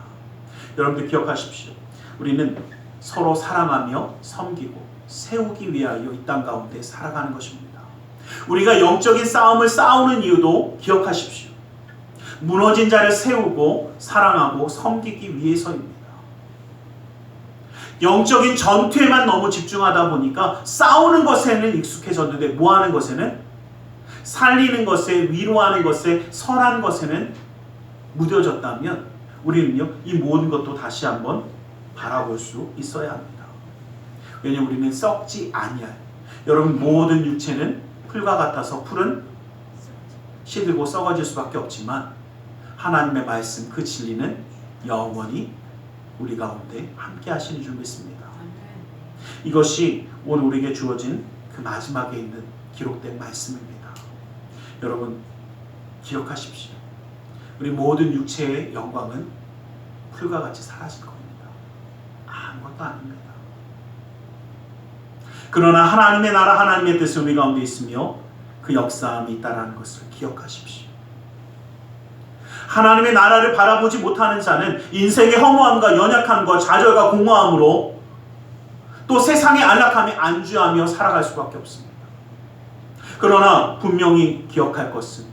여러분들 기억하십시오. 우리는 서로 사랑하며 섬기고 세우기 위하여 이 땅 가운데 살아가는 것입니다. 우리가 영적인 싸움을 싸우는 이유도 기억하십시오. 무너진 자를 세우고 사랑하고 섬기기 위해서입니다. 영적인 전투에만 너무 집중하다 보니까 싸우는 것에는 익숙해졌는데 뭐 하는 것에는, 살리는 것에, 위로하는 것에, 선한 것에는 무뎌졌다면 우리는요, 이 모든 것도 다시 한번 바라볼 수 있어야 합니다. 왜냐하면 우리는 썩지 아니할, 여러분 모든 육체는 풀과 같아서 풀은 시들고 썩어질 수밖에 없지만 하나님의 말씀, 그 진리는 영원히 우리 가운데 함께 하시는 줄 믿습니다. 이것이 오늘 우리에게 주어진 그 마지막에 있는 기록된 말씀입니다. 여러분 기억하십시오. 우리 모든 육체의 영광은 풀과 같이 사라질 겁니다. 아무것도 아닙니다. 그러나 하나님의 나라, 하나님의 뜻은 우리 가운데 있으며 그 역사함이 있다는 것을 기억하십시오. 하나님의 나라를 바라보지 못하는 자는 인생의 허무함과 연약함과 좌절과 공허함으로 또 세상의 안락함에 안주하며 살아갈 수밖에 없습니다. 그러나 분명히 기억할 것은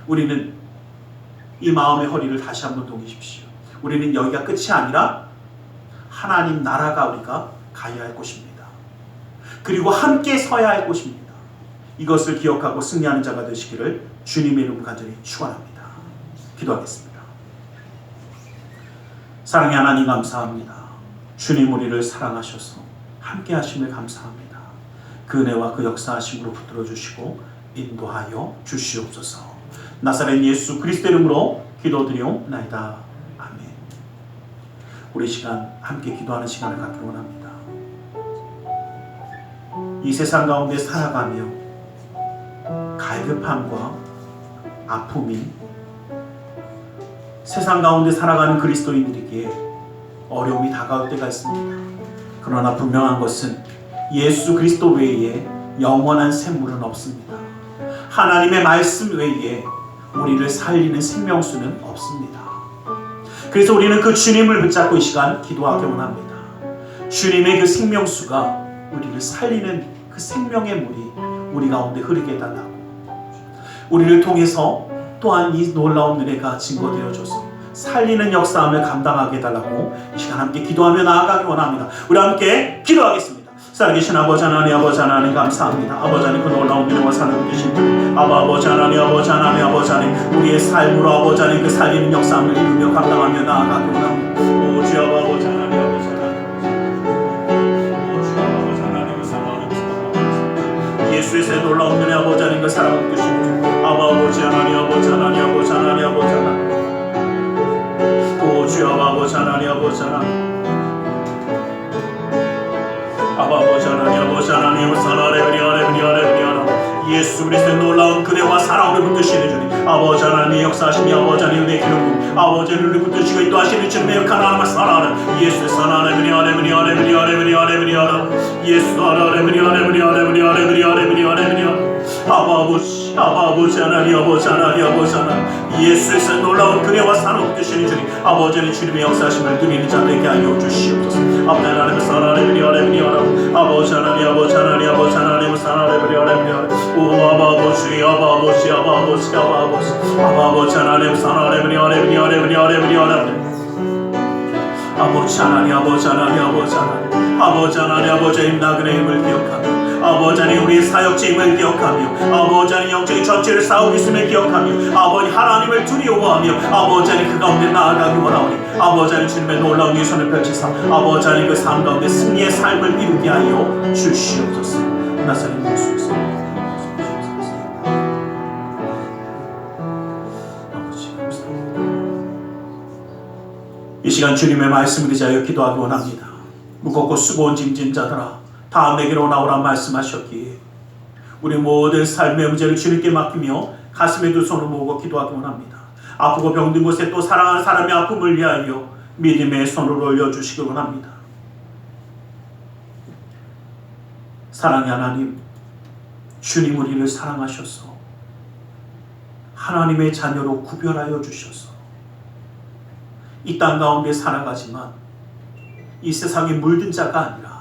우리는 이 마음의 허리를 다시 한번 동이십시오. 우리는 여기가 끝이 아니라 하나님 나라가 우리가 가야 할 곳입니다. 그리고 함께 서야 할 곳입니다. 이것을 기억하고 승리하는 자가 되시기를 주님의 이름으로 간절히 축원합니다. 기도하겠습니다. 사랑의 하나님 감사합니다. 주님 우리를 사랑하셔서 함께 하심을 감사합니다. 그 은혜와 그 역사하심으로 붙들어 주시고 인도하여 주시옵소서. 나사렛 예수 그리스도 이름으로 기도드리옵나이다. 아멘. 우리 시간 함께 기도하는 시간을 갖기를 원합니다. 이 세상 가운데 살아가며 갈급함과 아픔이 세상 가운데 살아가는 그리스도인들에게 어려움이 다가올 때가 있습니다. 그러나 분명한 것은 예수 그리스도 외에 영원한 샘물은 없습니다. 하나님의 말씀 외에 우리를 살리는 생명수는 없습니다. 그래서 우리는 그 주님을 붙잡고 이 시간 기도하기 원합니다. 주님의 그 생명수가 우리를 살리는 그 생명의 물이 우리 가운데 흐르게 해달라고, 우리를 통해서 또한 이 놀라운 은혜가 증거되어져서 살리는 역사함을 감당하게 해달라고 이 시간 함께 기도하며 나아가기 원합니다. 우리 함께 기도하겠습니다. 살아계신 아버지 하나님, 아버지 하나님 감사합니다. 아버지 하나님 그 놀라운 은혜와 사랑을 주신 분 아버지 하나님, 아버지 하나님, 아버지 하나님 우리의 삶으로 아버지 하나님 그 살리는 역사함을 이루며 감당하며 나아가기 원합니다. 오 주여 아버지 하나님, 아버지 하나님, 오 주여 아버지 하나님 그 사랑을 예수의 놀라운 은혜 아버지 하나님 그 사랑을 주신 분 아버지 하나님, 아버지 하나님, 아버지 하나님, 아버지 하나님 오 주여 아버지 하나님, 아버지 하나님 아버지 하나님, 아버지 하나님 예수 그리스도의 놀라운 그대와 사랑으로 붙드시는 주님 아버지 하나님 역사하시니 아버지 하나님 내 기름 아버지 하나님을 붙드시고 인도하시는 주님의 역할 하나님을 살아라 예수 살아라 예수 아버지 하나님, 아버지 하나님, 아버지 하나님 예수의 놀라운 그대와 사랑으로 붙드시는 주님 아버지 하나님 주님의 역사하심을 누리는 자 되게 하여 주시옵소서. 아버지 하나님 살아라 아버지 하나님, 아버지 하나님, 아버지 하나님 살아라 오 아버지, 아버지, 아버지, 아버지, 아버지 하나님 살아라 아버지 하나님, 아버지 하나님, 아버지 하나님, 아버지 하나님, 아버지 하나님 나그네 힘을 기억하며 아버지 하나님 우리의 사역자 힘을 기억하며 아버지 하나님 영적인 전체를 싸우고 있음을 기억하며 아버지 하나님을 두려워하며 아버지 하나님 그 가운데 나아가기 원하오니 아버지 하나님 주님의 놀라운 이 손을 펼치사 아버지 하나님 그 삶 가운데 승리의 삶을 이루게 하여 주시옵소서. 나사렛 예수께서 아버지 감사합니다. 이 시간 주님의 말씀을 의지하여 기도하기 원합니다. 무겁고 수고온 짐진 자들아 다 내게로 나오라 말씀하셨기에 우리 모든 삶의 문제를 주님께 맡기며 가슴에 두 손을 모으고 기도하기 원합니다. 아프고 병든 곳에 또 사랑하는 사람의 아픔을 위하여 믿음의 손을 올려주시기 원합니다. 사랑의 하나님, 주님 우리를 사랑하셔서 하나님의 자녀로 구별하여 주셔서 이 땅 가운데 살아가지만 이 세상에 물든 자가 아니라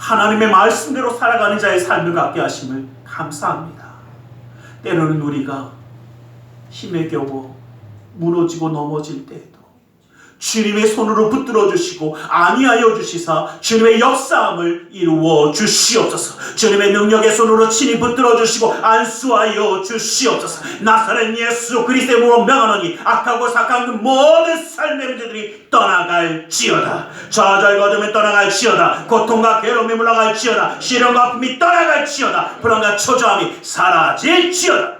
하나님의 말씀대로 살아가는 자의 삶을 갖게 하심을 감사합니다. 때로는 우리가 힘에 겨워 무너지고 넘어질 때에도 주님의 손으로 붙들어 주시고 안위하여 주시사 주님의 역사함을 이루어 주시옵소서. 주님의 능력의 손으로 친히 붙들어 주시고 안수하여 주시옵소서. 나사렛 예수 그리스도의 이름으로 명하노니 악하고 사악한 그 모든 삶의 문제들이 떠나갈지어다. 좌절 거둠이 떠나갈지어다. 고통과 괴로움이 물러갈지어다. 시련과 아픔이 떠나갈지어다. 불안과 초조함이 사라질지어다.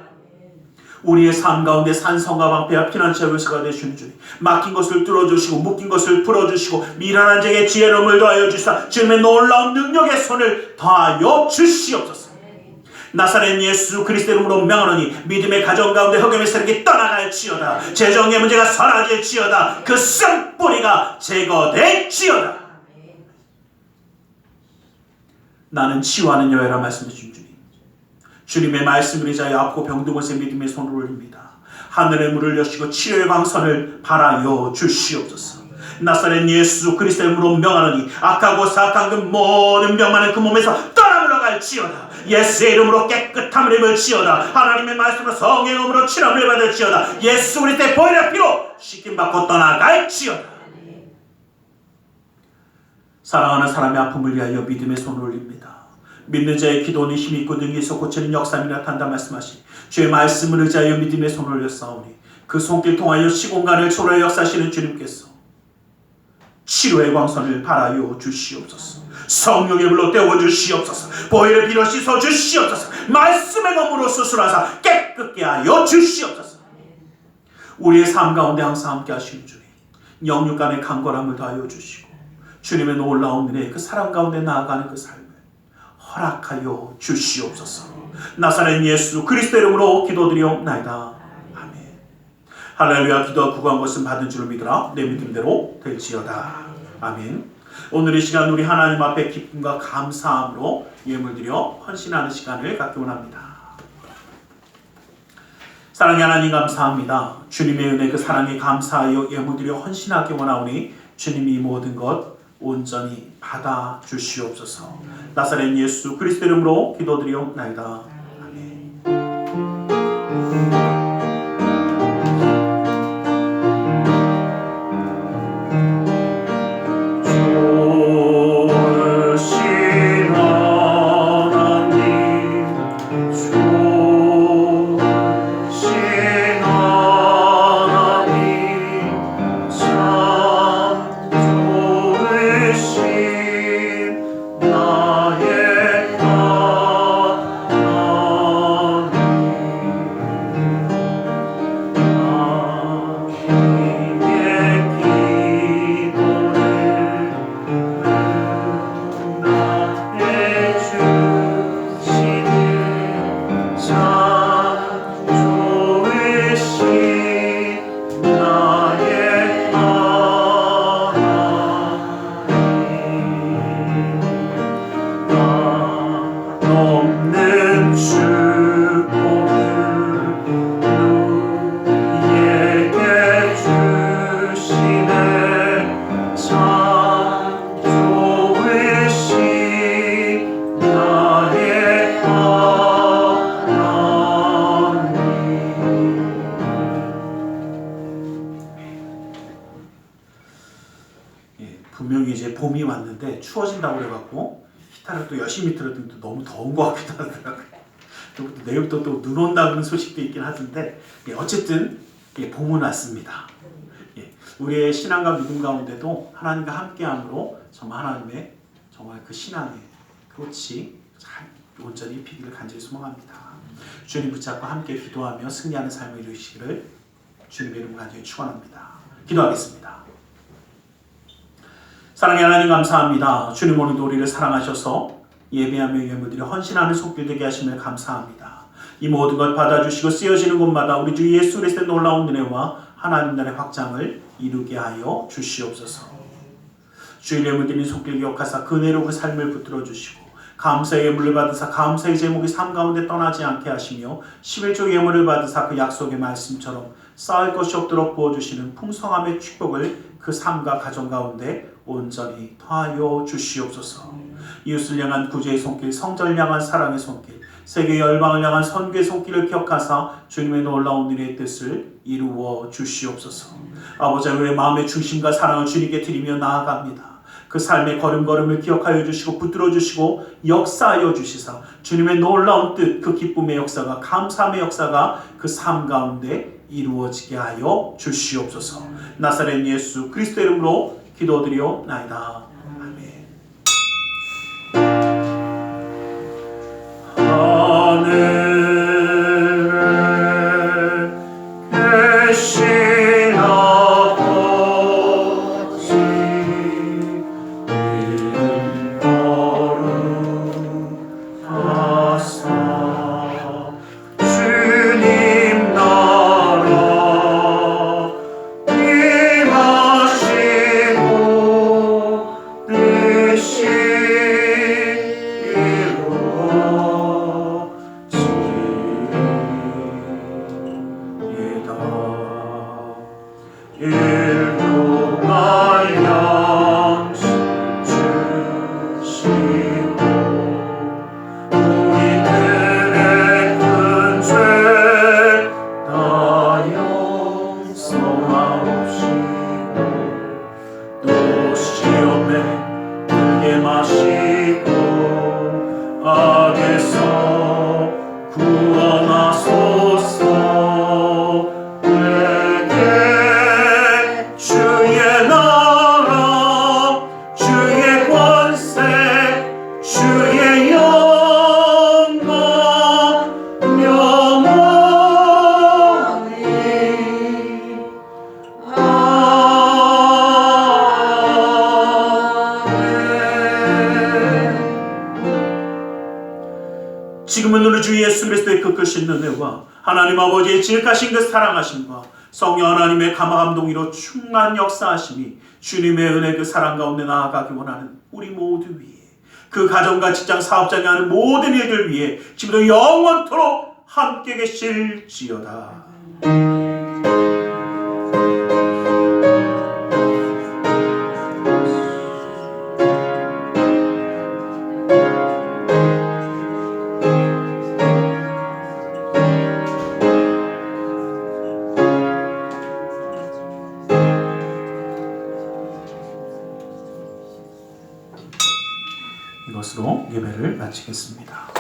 우리의 삶 가운데 산성과 방패와 피난처의 요새가 되시는 주님 막힌 것을 뚫어주시고 묶인 것을 풀어주시고 미련한 자에게 지혜로움을 더하여 주시사 주님의 놀라운 능력의 손을 더하여 주시옵소서. 나사렛 예수 그리스도의 이름으로 명하노니 믿음의 가정 가운데 흑암의 세력이 떠나갈지어다. 재정의 문제가 사라질지어다. 그 싹뿌리가 제거될지어다. 나는 치유하는 여호와라 말씀해 주신 주님 주님의 말씀을 의지하여 아프고 병든 곳에 믿음의 손을 올립니다. 하늘의 문을 여시고 치료의 광선을 발하여 주시옵소서. 나사렛 예수 그리스도의 이름으로 명하노니 악하고 사악한 그 모든 병만은 그 몸에서 떠나 물러갈지어다. 예수의 이름으로 깨끗함을 입을지어다. 하나님의 말씀으로 성령의 몸으로 치료를 받을지어다. 예수 그리스도의 보혈의 피로 씻김받고 떠나갈지어다. 사랑하는 사람의 아픔을 위하여 믿음의 손을 올립니다. 믿는 자의 기도는 힘이 있고 능히서 고치는 역사이 나타난다 말씀하시 주의 말씀을 의지하여 믿음의 손을 올렸사오니 그 손길 통하여 시공간을 초월하여 역사하시는 주님께서 치료의 광선을 발하여 주시옵소서. 성령의 불로 때워주시옵소서. 보혈의 피로 씻어주시옵소서. 말씀의 검으로 수술하사 깨끗게 하여 주시옵소서. 우리의 삶 가운데 항상 함께 하시는 주님, 영육 간의 강건함을 더하여 주시고 주님의 놀라운 은혜, 그 사랑 가운데 나아가는 그 삶을 허락하여 주시옵소서. 나사렛 예수 그리스도 이름으로 기도드리옵나이다. 아멘. 할렐루야. 기도와 구한 것은 받은 줄로 믿으라. 내 믿음대로 될지어다. 아멘. 오늘 이 시간 우리 하나님 앞에 기쁨과 감사함으로 예물드려 헌신하는 시간을 갖기 원합니다. 사랑의 하나님 감사합니다. 주님의 은혜 그 사랑에 감사하여 예물드려 헌신하기 원하오니 주님이 이 모든 것 온전히 받아 주시옵소서. 나사렛 예수 그리스도 이름으로 기도드리옵나이다. 아멘. 분명히 이제 봄이 왔는데 추워진다고 그래갖고 히타를 또 열심히 틀었더니 또 너무 더운 것 같기도 하더라고요. 또 내일부터 또 눈 온다는 소식도 있긴 하던데 어쨌든 봄은 왔습니다. 우리의 신앙과 믿음 가운데도 하나님과 함께함으로 정말 하나님의 정말 그 신앙의 꽃이 잘 온전히 피기를 간절히 소망합니다. 주님 붙잡고 함께 기도하며 승리하는 삶을 이루시기를 주님의 이름으로 간절히 축원합니다. 기도하겠습니다. 사랑의 하나님 감사합니다. 주님 오늘도 우리를 사랑하셔서 예배하며 예물드려 헌신하는 손길 되게 하심을 감사합니다. 이 모든 것 받아주시고 쓰여지는 곳마다 우리 주 예수 그리스도의 놀라운 은혜와 하나님 나라의 확장을 이루게 하여 주시옵소서. 주의 예물드린 손길 기억하사 그 은혜로 그 삶을 붙들어 주시고 감사의 예물을 받으사 감사의 제목이 삶 가운데 떠나지 않게 하시며 11조 예물을 받으사 그 약속의 말씀처럼 쌓을 것이 없도록 부어주시는 풍성함의 축복을 그 삶과 가정 가운데 온전히 더하여 주시옵소서. 이웃을 향한 구제의 손길, 성전을 향한 사랑의 손길, 세계 열방을 향한 선교의 손길을 기억하사 주님의 놀라운 은혜의 뜻을 이루어 주시옵소서. 아버지 우리의 마음의 중심과 사랑을 주님께 드리며 나아갑니다. 그 삶의 걸음걸음을 기억하여 주시고 붙들어 주시고 역사하여 주시사 주님의 놀라운 뜻, 그 기쁨의 역사가 감사함의 역사가 그 삶 가운데 이루어지게 하여 주시옵소서. 나사렛 예수 그리스도 이름으로 기도드리옵나이다. 아멘. 하늘에 계신 아버지 이름 거룩하사 주님 나라 임하시고 지금은 우리 주 예수 그리스도의 그 크신 은혜와 하나님 아버지의 지극하신 그 사랑하심과 성령 하나님의 감화감동으로 충만 역사하심이 주님의 은혜 그 사랑 가운데 나아가기 원하는 우리 모두 위에, 그 가정과 직장 사업장에 하는 모든 일들 위에 지금도 영원토록 함께 계실지어다. 이것으로 예배를 마치겠습니다.